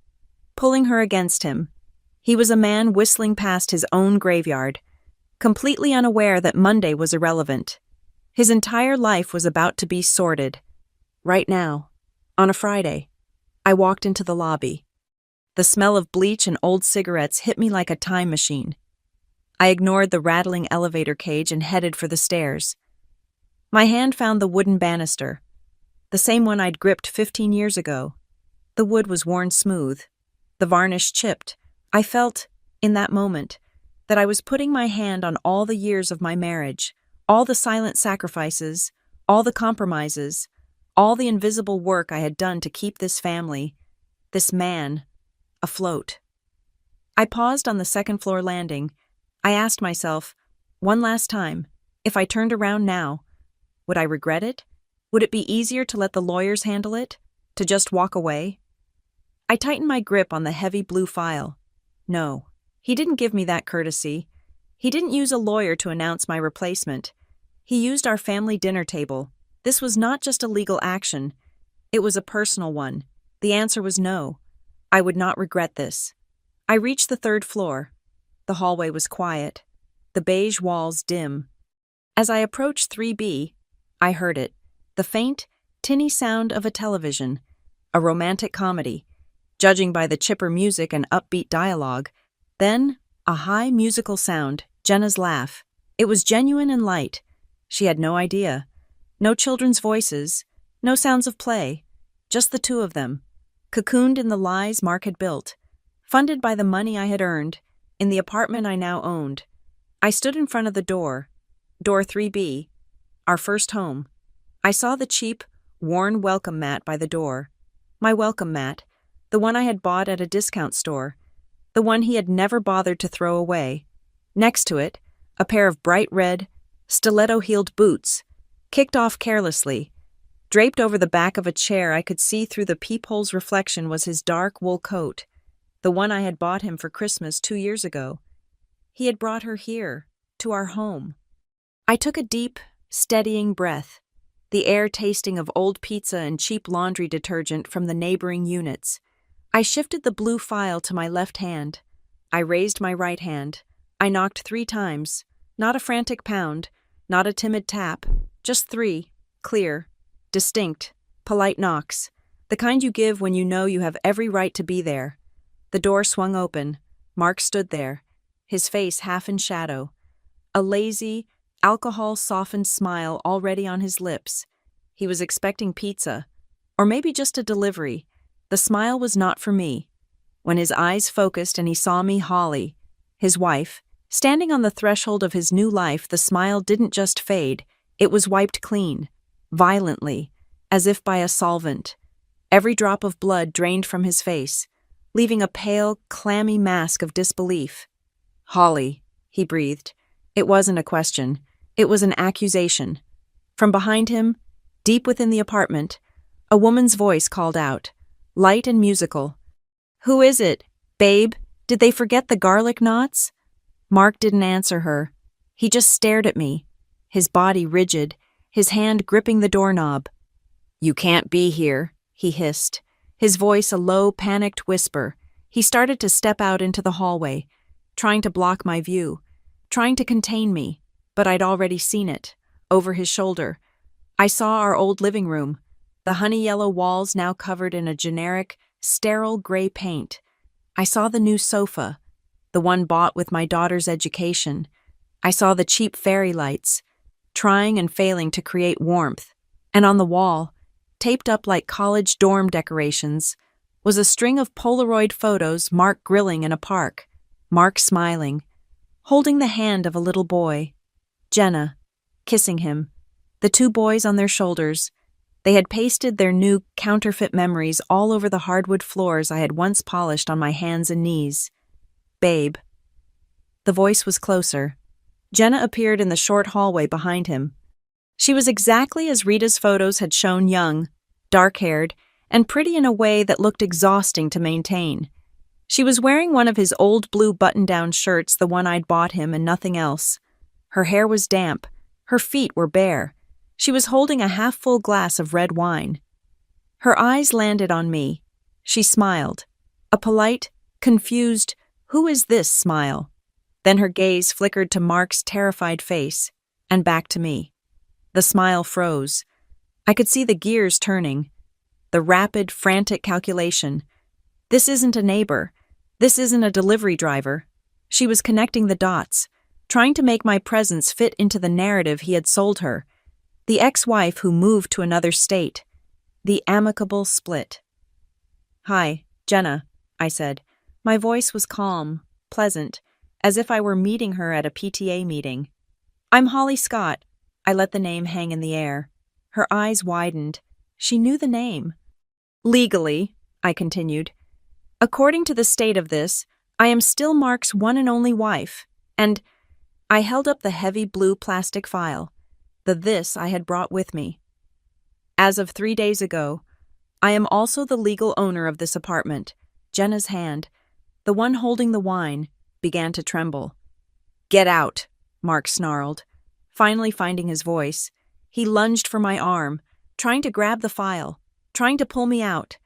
pulling her against him. He was a man whistling past his own graveyard, completely unaware that Monday was irrelevant. His entire life was about to be sorted. Right now, on a Friday, I walked into the lobby. The smell of bleach and old cigarettes hit me like a time machine. I ignored the rattling elevator cage and headed for the stairs. My hand found the wooden banister, the same one I'd gripped 15 years ago. The wood was worn smooth, the varnish chipped. I felt, in that moment, that I was putting my hand on all the years of my marriage, all the silent sacrifices, all the compromises, all the invisible work I had done to keep this family, this man, afloat. I paused on the second-floor landing. I asked myself, one last time, if I turned around now, would I regret it? Would it be easier to let the lawyers handle it? To just walk away? I tightened my grip on the heavy blue file. No, he didn't give me that courtesy. He didn't use a lawyer to announce my replacement. He used our family dinner table. This was not just a legal action. It was a personal one. The answer was no. I would not regret this. I reached the third floor. The hallway was quiet, the beige walls dim. As I approached 3B, I heard it. The faint, tinny sound of a television, a romantic comedy, judging by the chipper music and upbeat dialogue. Then, a high musical sound, Jenna's laugh. It was genuine and light. She had no idea. No children's voices, no sounds of play, just the two of them, cocooned in the lies Mark had built, funded by the money I had earned, in the apartment I now owned. I stood in front of the door 3B, our first home. I saw the cheap, worn welcome mat by the door. My welcome mat, the one I had bought at a discount store, the one he had never bothered to throw away. Next to it, a pair of bright red, stiletto-heeled boots, kicked off carelessly. Draped over the back of a chair I could see through the peephole's reflection was his dark wool coat, the one I had bought him for Christmas 2 years ago. He had brought her here, to our home. I took a deep, steadying breath, the air tasting of old pizza and cheap laundry detergent from the neighboring units. I shifted the blue file to my left hand. I raised my right hand. I knocked 3 times. Not a frantic pound, not a timid tap, just three, clear, distinct, polite knocks, the kind you give when you know you have every right to be there. The door swung open. Mark stood there, his face half in shadow, a lazy, alcohol-softened smile already on his lips. He was expecting pizza, or maybe just a delivery. The smile was not for me. When his eyes focused and he saw me, Holly, his wife, standing on the threshold of his new life, the smile didn't just fade, it was wiped clean, violently, as if by a solvent. Every drop of blood drained from his face, leaving a pale, clammy mask of disbelief. "Holly," he breathed. It wasn't a question. It was an accusation. From behind him, deep within the apartment, a woman's voice called out, light and musical. "Who is it? Babe, did they forget the garlic knots?" Mark didn't answer her. He just stared at me, his body rigid, his hand gripping the doorknob. "You can't be here," he hissed, his voice a low, panicked whisper. He started to step out into the hallway, trying to block my view, trying to contain me, but I'd already seen it. Over his shoulder, I saw our old living room, the honey yellow walls now covered in a generic, sterile gray paint. I saw the new sofa, the one bought with my daughter's education. I saw the cheap fairy lights, trying and failing to create warmth. And on the wall, taped up like college dorm decorations, was a string of Polaroid photos, Mark grilling in a park, Mark smiling, holding the hand of a little boy, Jenna, kissing him, the two boys on their shoulders. They had pasted their new counterfeit memories all over the hardwood floors I had once polished on my hands and knees. "Babe." The voice was closer. Jenna appeared in the short hallway behind him. She was exactly as Rita's photos had shown, young, dark-haired, and pretty in a way that looked exhausting to maintain. She was wearing one of his old blue button-down shirts, the one I'd bought him, and nothing else. Her hair was damp. Her feet were bare. She was holding a half-full glass of red wine. Her eyes landed on me. She smiled. A polite, confused, "Who is this?" smile. Then her gaze flickered to Mark's terrified face, and back to me. The smile froze. I could see the gears turning. The rapid, frantic calculation. This isn't a neighbor. This isn't a delivery driver. She was connecting the dots, trying to make my presence fit into the narrative he had sold her. The ex-wife who moved to another state. The amicable split. "Hi, Jenna," I said. My voice was calm, pleasant, as if I were meeting her at a PTA meeting. "I'm Holly Scott." I let the name hang in the air. Her eyes widened. She knew the name. "Legally," I continued, "according to the state of this, I am still Mark's one and only wife, and—" I held up the heavy blue plastic file, the this I had brought with me. "As of 3 days ago, I am also the legal owner of this apartment." Jenna's hand, the one holding the wine, began to tremble. "Get out," Mark snarled. Finally finding his voice, he lunged for my arm, trying to grab the file, trying to pull me out,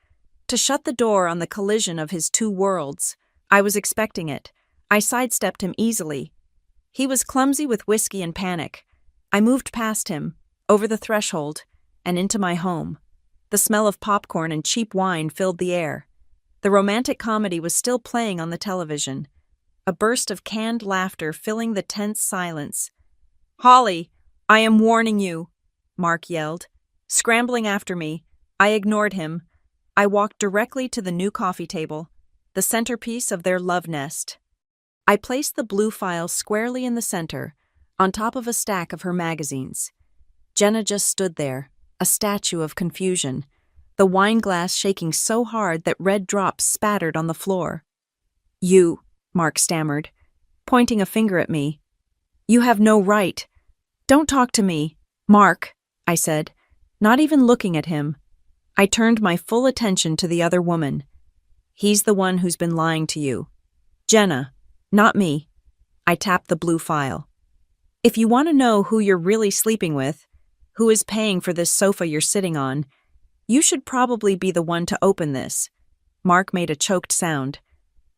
to shut the door on the collision of his two worlds. I was expecting it. I sidestepped him easily. He was clumsy with whiskey and panic. I moved past him, over the threshold, and into my home. The smell of popcorn and cheap wine filled the air. The romantic comedy was still playing on the television. A burst of canned laughter filling the tense silence. "Holly, I am warning you," Mark yelled. Scrambling after me, I ignored him. I walked directly to the new coffee table, the centerpiece of their love nest. I placed the blue file squarely in the center, on top of a stack of her magazines. Jenna just stood there, a statue of confusion, the wine glass shaking so hard that red drops spattered on the floor. "You," Mark stammered, pointing a finger at me. "You have no right. Don't talk to me, Mark," I said, not even looking at him. I turned my full attention to the other woman. "He's the one who's been lying to you. Jenna, not me." I tapped the blue file. "If you want to know who you're really sleeping with, who is paying for this sofa you're sitting on, you should probably be the one to open this." Mark made a choked sound.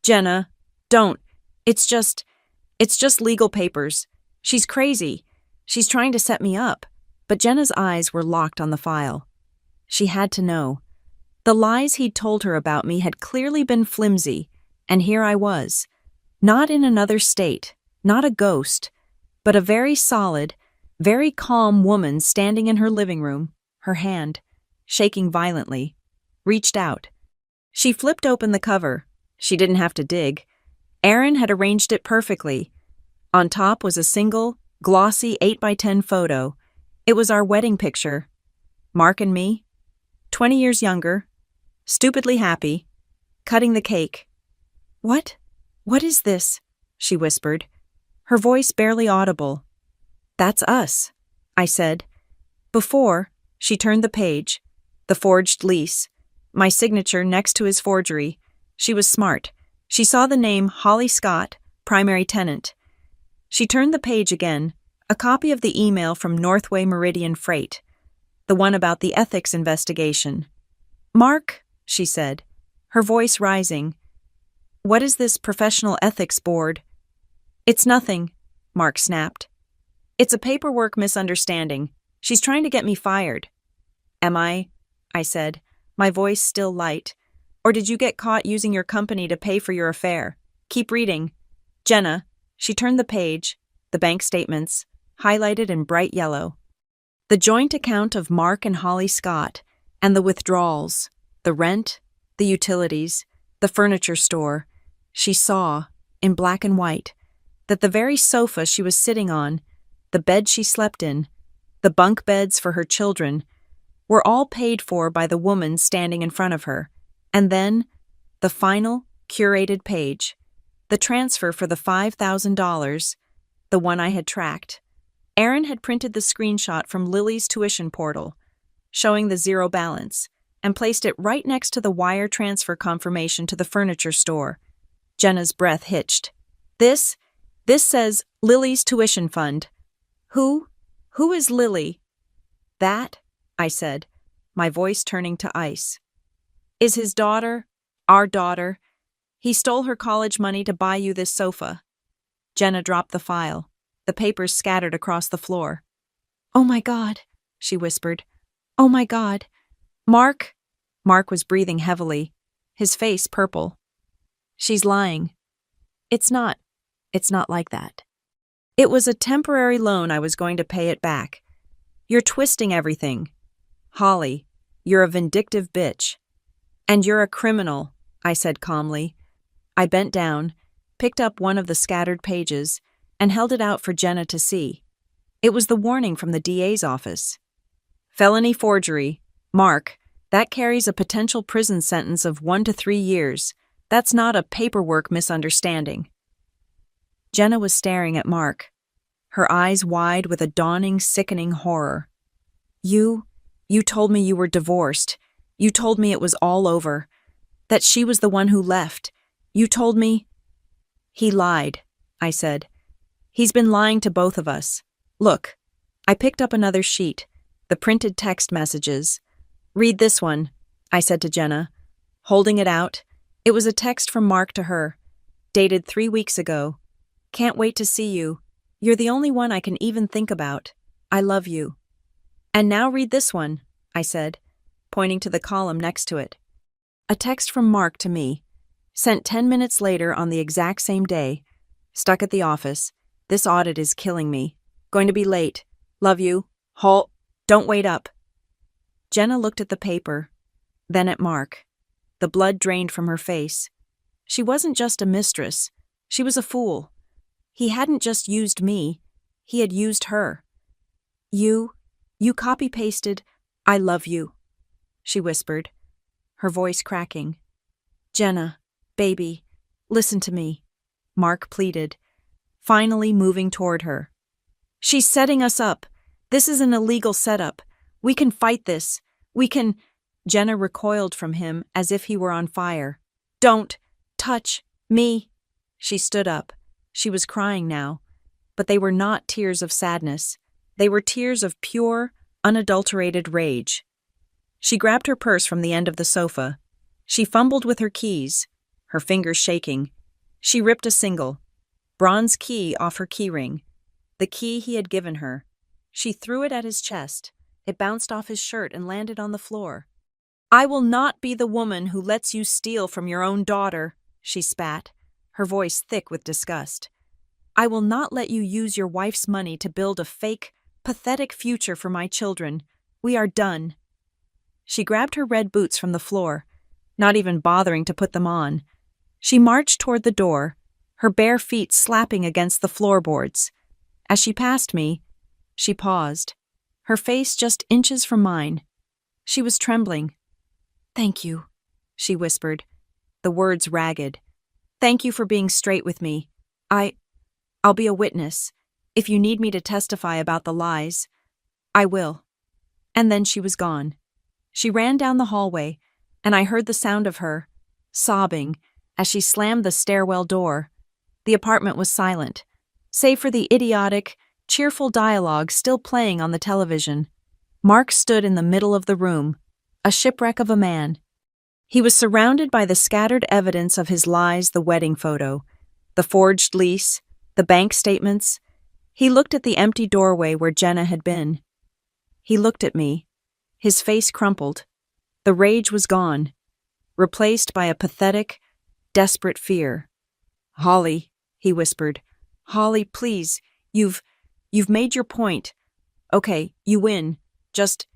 "Jenna, don't. It's just legal papers. She's crazy. She's trying to set me up. But Jenna's eyes were locked on the file. She had to know. The lies he'd told her about me had clearly been flimsy, and here I was. Not in another state, not a ghost, but a very solid, very calm woman standing in her living room, her hand, shaking violently, reached out. She flipped open the cover. She didn't have to dig. Aaron had arranged it perfectly. On top was a single, glossy 8x10 photo. It was our wedding picture. Mark and me, 20 years younger, stupidly happy, cutting the cake. "What? What is this?" she whispered, her voice barely audible. "That's us," I said. Before, she turned the page, the forged lease, my signature next to his forgery. She was smart. She saw the name Holly Scott, primary tenant. She turned the page again, a copy of the email from Northway Meridian Freight, the one about the ethics investigation. "Mark," she said, her voice rising, "what is this professional ethics board?" "It's nothing," Mark snapped. "It's a paperwork misunderstanding. She's trying to get me fired." "Am I?" I said, my voice still light. "Or did you get caught using your company to pay for your affair? Keep reading." Jenna, she turned the page, the bank statements, highlighted in bright yellow. The joint account of Mark and Holly Scott, and the withdrawals, the rent, the utilities, the furniture store. She saw, in black and white, that the very sofa she was sitting on, the bed she slept in, the bunk beds for her children, were all paid for by the woman standing in front of her. And then, the final, curated page, the transfer for the $5,000, the one I had tracked. Aaron had printed the screenshot from Lily's tuition portal, showing the zero balance, and placed it right next to the wire transfer confirmation to the furniture store. Jenna's breath hitched. This says Lily's tuition fund. Who is Lily?" "That," I said, my voice turning to ice, "is his daughter, our daughter. He stole her college money to buy you this sofa." Jenna dropped the file. The papers scattered across the floor. "Oh my God," she whispered. "Oh my God. Mark." Mark was breathing heavily, his face purple. "She's lying. It's not like that. It was a temporary loan. I was going to pay it back. You're twisting everything. Holly, you're a vindictive bitch. And you're a criminal," I said calmly. I bent down, picked up one of the scattered pages, and held it out for Jenna to see. It was the warning from the DA's office. "Felony forgery. Mark, that carries a potential prison sentence of 1 to 3 years. That's not a paperwork misunderstanding." Jenna was staring at Mark, her eyes wide with a dawning, sickening horror. You told me you were divorced. You told me it was all over. That she was the one who left. You told me—" "He lied," I said. "He's been lying to both of us. Look." I picked up another sheet, the printed text messages. "Read this one," I said to Jenna, holding it out. It was a text from Mark to her, dated 3 weeks ago. "Can't wait to see you. You're the only one I can even think about. I love you." "And now read this one," I said, pointing to the column next to it. A text from Mark to me, sent 10 minutes later on the exact same day. "Stuck at the office. This audit is killing me. Going to be late. Love you. Halt. Don't wait up." Jenna looked at the paper, then at Mark. The blood drained from her face. She wasn't just a mistress. She was a fool. He hadn't just used me. He had used her. You copy-pasted, 'I love you,'" she whispered, her voice cracking. "Jenna, baby, listen to me," Mark pleaded, finally moving toward her. "She's setting us up. This is an illegal setup. We can fight this. We can—" Jenna recoiled from him as if he were on fire. "Don't touch me." She stood up. She was crying now, but they were not tears of sadness. They were tears of pure, unadulterated rage. She grabbed her purse from the end of the sofa. She fumbled with her keys, her fingers shaking. She ripped a single, bronze key off her keyring. the key he had given her. She threw it at his chest. It bounced off his shirt and landed on the floor. "I will not be the woman who lets you steal from your own daughter," she spat, her voice thick with disgust. "I will not let you use your wife's money to build a fake, pathetic future for my children. We are done." She grabbed her red boots from the floor, not even bothering to put them on. She marched toward the door, her bare feet slapping against the floorboards. As she passed me, she paused, her face just inches from mine. She was trembling. "Thank you," she whispered, the words ragged. "Thank you for being straight with me. I'll be a witness. If you need me to testify about the lies, I will." And then she was gone. She ran down the hallway, and I heard the sound of her, sobbing, as she slammed the stairwell door. The apartment was silent, save for the idiotic, cheerful dialogue still playing on the television. Mark stood in the middle of the room, a shipwreck of a man. He was surrounded by the scattered evidence of his lies, the wedding photo, the forged lease, the bank statements. He looked at the empty doorway where Jenna had been. He looked at me. His face crumpled. The rage was gone, replaced by a pathetic, desperate fear. "Holly," he whispered. "Holly, please, you've made your point. Okay, you win. Just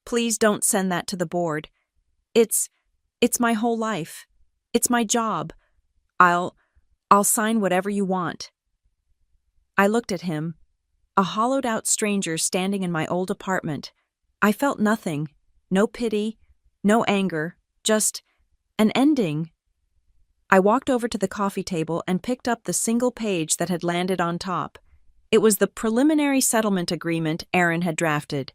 please don't send that to the board. It's my whole life. It's my job. I'll sign whatever you want." I looked at him, a hollowed-out stranger standing in my old apartment. I felt nothing, no pity, no anger, just an ending. I walked over to the coffee table and picked up the single page that had landed on top. It was the preliminary settlement agreement Aaron had drafted,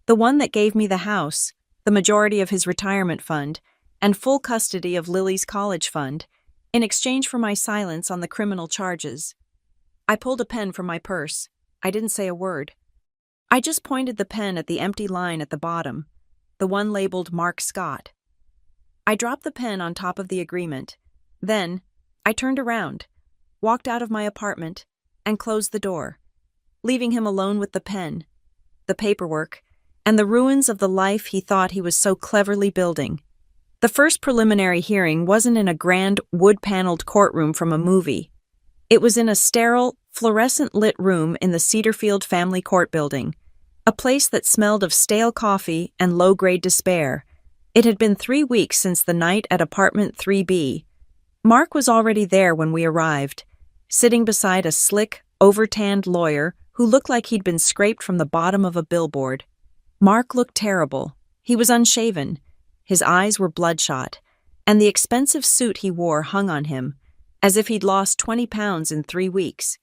the one that gave me the house, the majority of his retirement fund, and full custody of Lily's college fund, in exchange for my silence on the criminal charges. I pulled a pen from my purse. I didn't say a word. I just pointed the pen at the empty line at the bottom, the one labeled Mark Scott. I dropped the pen on top of the agreement. Then, I turned around, walked out of my apartment, and closed the door, leaving him alone with the pen, the paperwork, and the ruins of the life he thought he was so cleverly building. The first preliminary hearing wasn't in a grand, wood-paneled courtroom from a movie. It was in a sterile, fluorescent-lit room in the Cedarfield Family Court Building, a place that smelled of stale coffee and low-grade despair. It had been 3 weeks since the night at apartment 3B. Mark was already there when we arrived, sitting beside a slick, over-tanned lawyer who looked like he'd been scraped from the bottom of a billboard. Mark looked terrible. He was unshaven. His eyes were bloodshot, and the expensive suit he wore hung on him, as if he'd lost 20 pounds in 3 weeks.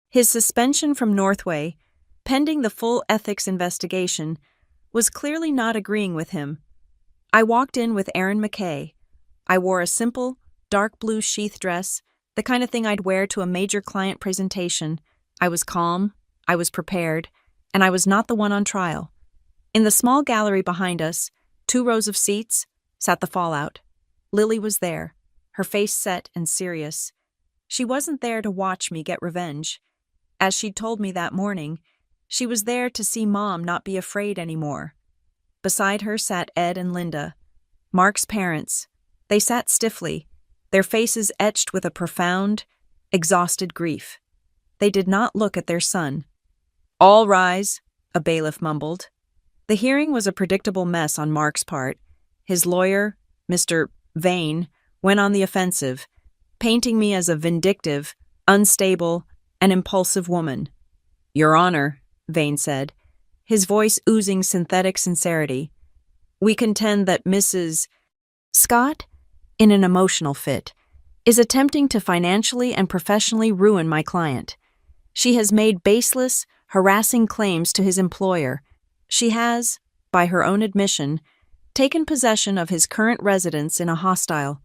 His suspension from Northway, pending the full ethics investigation, was clearly not agreeing with him. I walked in with Aaron McKay. I wore a simple, dark blue sheath dress, the kind of thing I'd wear to a major client presentation. I was calm, I was prepared, and I was not the one on trial. In the small gallery behind us, 2 rows of seats, sat the fallout. Lily was there, her face set and serious. She wasn't there to watch me get revenge. As she'd told me that morning, she was there to see Mom not be afraid anymore. Beside her sat Ed and Linda, Mark's parents. They sat stiffly, their faces etched with a profound, exhausted grief. They did not look at their son. "All rise," a bailiff mumbled. The hearing was a predictable mess on Mark's part. His lawyer, Mr. Vane, went on the offensive, painting me as a vindictive, unstable, and impulsive woman. "Your Honor," Vane said, his voice oozing synthetic sincerity, "we contend that Mrs. Scott, in an emotional fit, is attempting to financially and professionally ruin my client. She has made baseless, harassing claims to his employer. She has, by her own admission, taken possession of his current residence in a hostile—"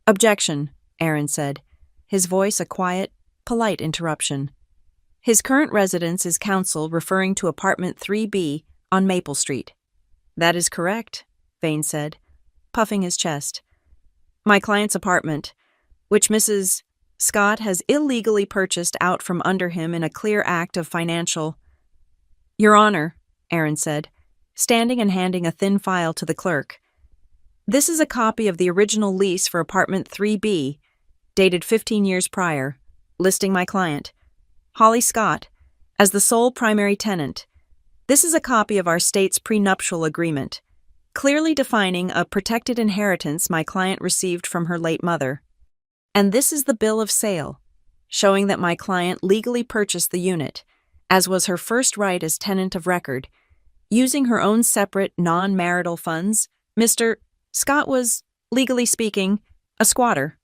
"Objection," Aaron said, his voice a quiet, polite interruption. "His current residence is counsel referring to apartment 3B on Maple Street." "That is correct," Vane said, puffing his chest. "My client's apartment, which Mrs. Scott has illegally purchased out from under him in a clear act of financial. Your Honor, Aaron said, standing and handing a thin file to the clerk. This is a copy of the original lease for apartment 3B, dated 15 years prior, listing my client, Holly Scott, as the sole primary tenant. This is a copy of our state's prenuptial agreement, clearly defining a protected inheritance my client received from her late mother. And this is the bill of sale, showing that my client legally purchased the unit, as was her first right as tenant of record, using her own separate, non-marital funds. Mr. Scott was, legally speaking, a squatter.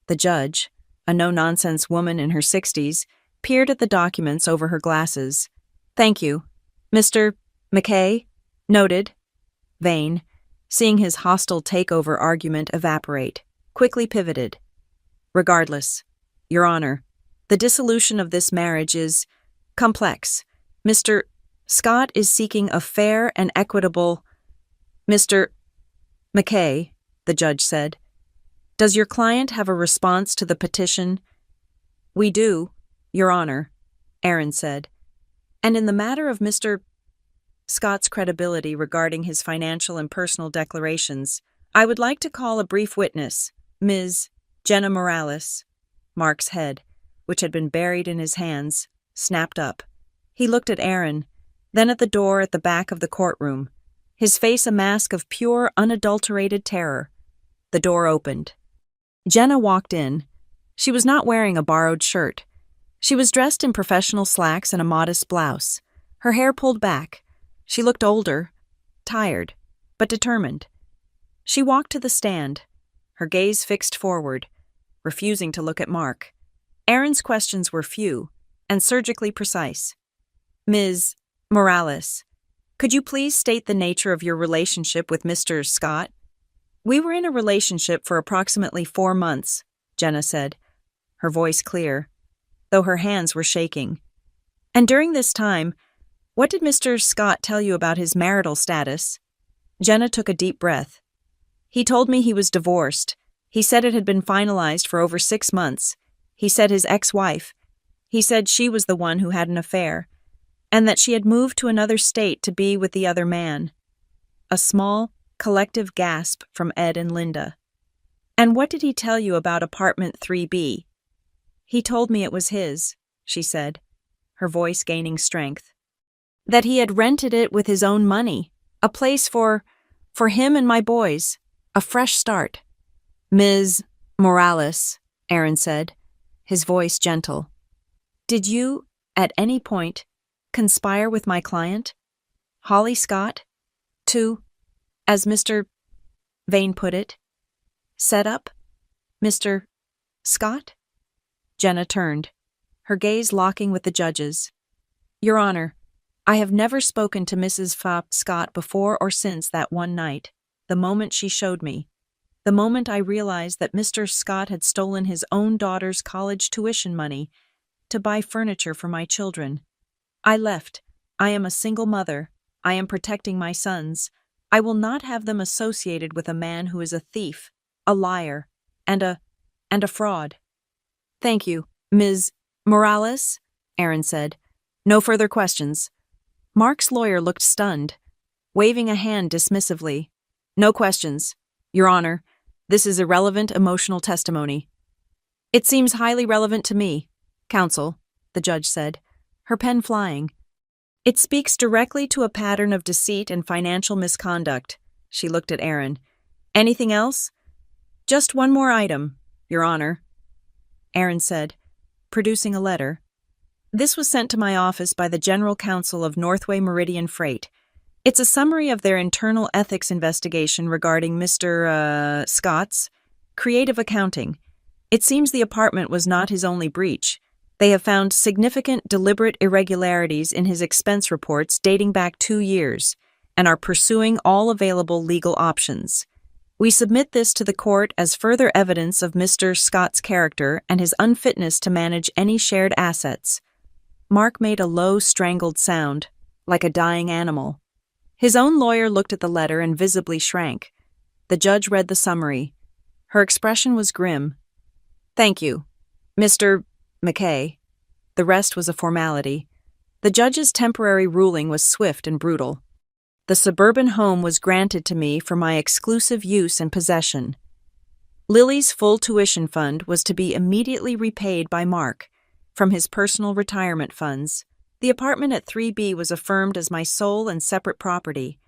The judge, a no-nonsense woman in her 60s, peered at the documents over her glasses. Thank you. Mr. McKay? Noted. Vane, seeing his hostile takeover argument evaporate, quickly pivoted. Regardless, Your Honor, the dissolution of this marriage is complex. Mr. Scott is seeking a fair and equitable. Mr. McKay, the judge said, does your client have a response to the petition? We do, Your Honor, Aaron said. And in the matter of Mr. Scott's credibility regarding his financial and personal declarations, I would like to call a brief witness, Ms. Jenna Morales. Mark's head, which had been buried in his hands, snapped up. He looked at Aaron, then at the door at the back of the courtroom, his face a mask of pure, unadulterated terror. The door opened. Jenna walked in. She was not wearing a borrowed shirt. She was dressed in professional slacks and a modest blouse, her hair pulled back. She looked older, tired, but determined. She walked to the stand, her gaze fixed forward, refusing to look at Mark. Aaron's questions were few and surgically precise. Ms. Morales, could you please state the nature of your relationship with Mr. Scott? We were in a relationship for approximately 4 months, Jenna said, her voice clear, though her hands were shaking. And during this time, what did Mr. Scott tell you about his marital status? Jenna took a deep breath. He told me he was divorced. He said it had been finalized for over 6 months. He said his ex-wife. He said she was the one who had an affair, and that she had moved to another state to be with the other man. A small, collective gasp from Ed and Linda. And what did he tell you about apartment 3B? He told me it was his, she said, her voice gaining strength. That he had rented it with his own money, a place for him and my boys, a fresh start. Ms. Morales, Aaron said, his voice gentle. Did you, at any point, conspire with my client, Holly Scott, to, as Mr. Vane put it, set up Mr. Scott? Jenna turned, her gaze locking with the judge's. Your Honor, I have never spoken to Mrs. Scott before or since that one night, the moment she showed me, the moment I realized that Mr. Scott had stolen his own daughter's college tuition money to buy furniture for my children. I left. I am a single mother. I am protecting my sons. I will not have them associated with a man who is a thief, a liar, and a fraud. Thank you, Ms. Morales, Aaron said. No further questions. Mark's lawyer looked stunned, waving a hand dismissively. No questions, Your Honor. This is irrelevant emotional testimony. It seems highly relevant to me, counsel, the judge said, her pen flying. It speaks directly to a pattern of deceit and financial misconduct. She looked at Aaron. Anything else? Just one more item, Your Honor, Aaron said, producing a letter. This was sent to my office by the General Counsel of Northway Meridian Freight. It's a summary of their internal ethics investigation regarding Mr. Scott's creative accounting. It seems the apartment was not his only breach. They have found significant deliberate irregularities in his expense reports dating back 2 years and are pursuing all available legal options. We submit this to the court as further evidence of Mr. Scott's character and his unfitness to manage any shared assets. Mark made a low, strangled sound, like a dying animal. His own lawyer looked at the letter and visibly shrank. The judge read the summary. Her expression was grim. Thank you, Mr. McKay. The rest was a formality. The judge's temporary ruling was swift and brutal. The suburban home was granted to me for my exclusive use and possession. Lily's full tuition fund was to be immediately repaid by Mark from his personal retirement funds. The apartment at 3B was affirmed as my sole and separate property.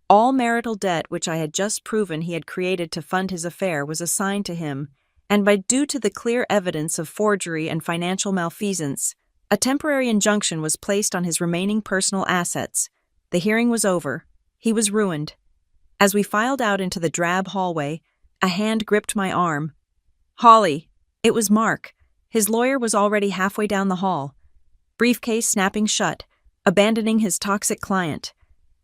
All marital debt which I had just proven he had created to fund his affair was assigned to him, and by due to the clear evidence of forgery and financial malfeasance, a temporary injunction was placed on his remaining personal assets. The hearing was over. He was ruined. As we filed out into the drab hallway, a hand gripped my arm. "Holly!" It was Mark. His lawyer was already halfway down the hall, briefcase snapping shut, abandoning his toxic client.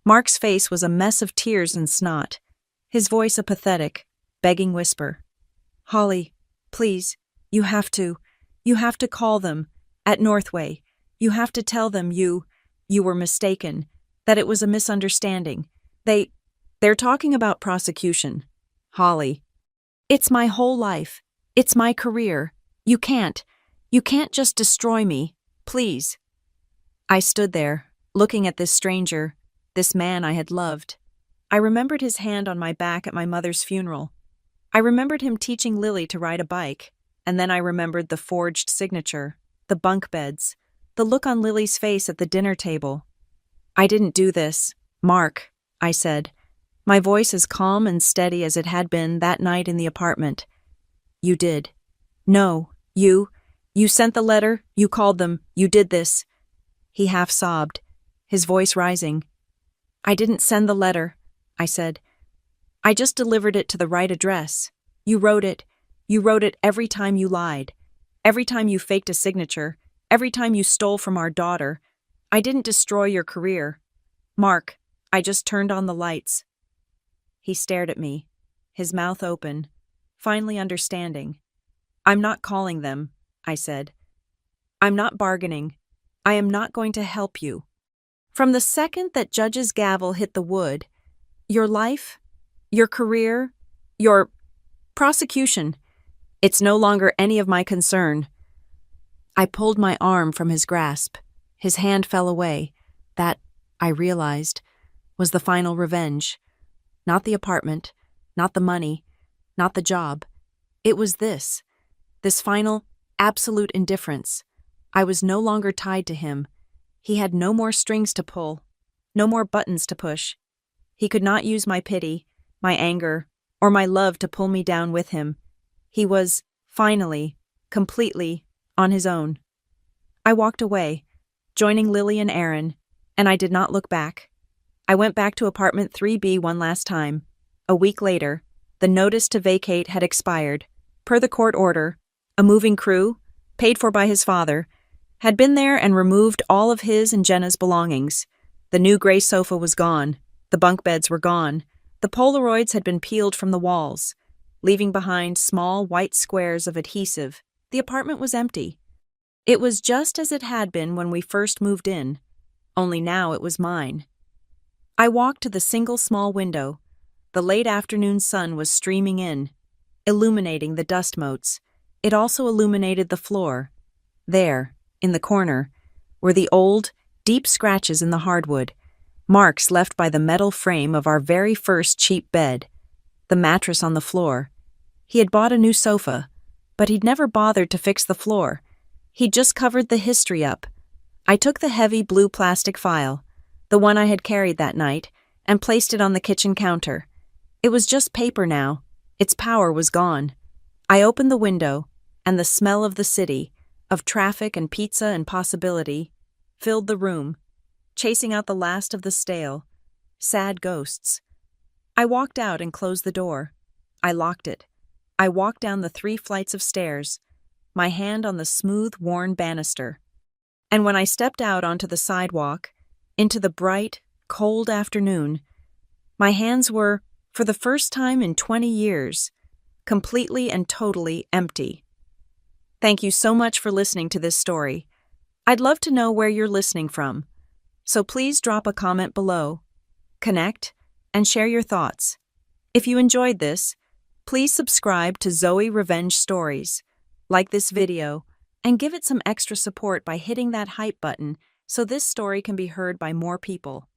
Mark's face was a mess of tears and snot, his voice a pathetic, begging whisper. "Holly, please, you have to call them, at Northway. You have to tell them you were mistaken, that it was a misunderstanding. They're talking about prosecution. Holly. It's my whole life. It's my career. You can't just destroy me, please." I stood there, looking at this stranger, this man I had loved. I remembered his hand on my back at my mother's funeral. I remembered him teaching Lily to ride a bike, and then I remembered the forged signature, the bunk beds, the look on Lily's face at the dinner table. "I didn't do this, Mark," I said, my voice as calm and steady as it had been that night in the apartment. "You did. No, you sent the letter, you called them, you did this." He half sobbed, his voice rising. "I didn't send the letter," I said. "I just delivered it to the right address. You wrote it every time you lied, every time you faked a signature, every time you stole from our daughter. I didn't destroy your career. Mark, I just turned on the lights." He stared at me, his mouth open, finally understanding. "I'm not calling them," I said. "I'm not bargaining. I am not going to help you." From the second that Judge's gavel hit the wood, your life, your career, your prosecution, it's no longer any of my concern. I pulled my arm from his grasp. His hand fell away. That, I realized, was the final revenge. Not the apartment, not the money, not the job. It was this final, absolute indifference. I was no longer tied to him. He had no more strings to pull, no more buttons to push. He could not use my pity, my anger, or my love to pull me down with him. He was, finally, completely, on his own. I walked away, joining Lily and Aaron, and I did not look back. I went back to apartment 3B one last time. A week later, the notice to vacate had expired. Per the court order, a moving crew, paid for by his father, had been there and removed all of his and Jenna's belongings. The new gray sofa was gone. The bunk beds were gone. The Polaroids had been peeled from the walls, leaving behind small white squares of adhesive. The apartment was empty. It was just as it had been when we first moved in, only now it was mine. I walked to the single small window. The late afternoon sun was streaming in, illuminating the dust motes. It also illuminated the floor. There, in the corner, were the old, deep scratches in the hardwood, marks left by the metal frame of our very first cheap bed, the mattress on the floor. He had bought a new sofa, but he'd never bothered to fix the floor. He'd just covered the history up. I took the heavy blue plastic file, the one I had carried that night, and placed it on the kitchen counter. It was just paper now. Its power was gone. I opened the window, and the smell of the city, of traffic and pizza and possibility, filled the room, chasing out the last of the stale, sad ghosts. I walked out and closed the door. I locked it. I walked down the 3 flights of stairs, my hand on the smooth, worn banister. And when I stepped out onto the sidewalk, into the bright, cold afternoon, my hands were, for the first time in 20 years, completely and totally empty. Thank you so much for listening to this story. I'd love to know where you're listening from, so please drop a comment below, connect, and share your thoughts. If you enjoyed this, please subscribe to Zoe Revenge Stories, like this video, And give it some extra support by hitting that hype button so this story can be heard by more people.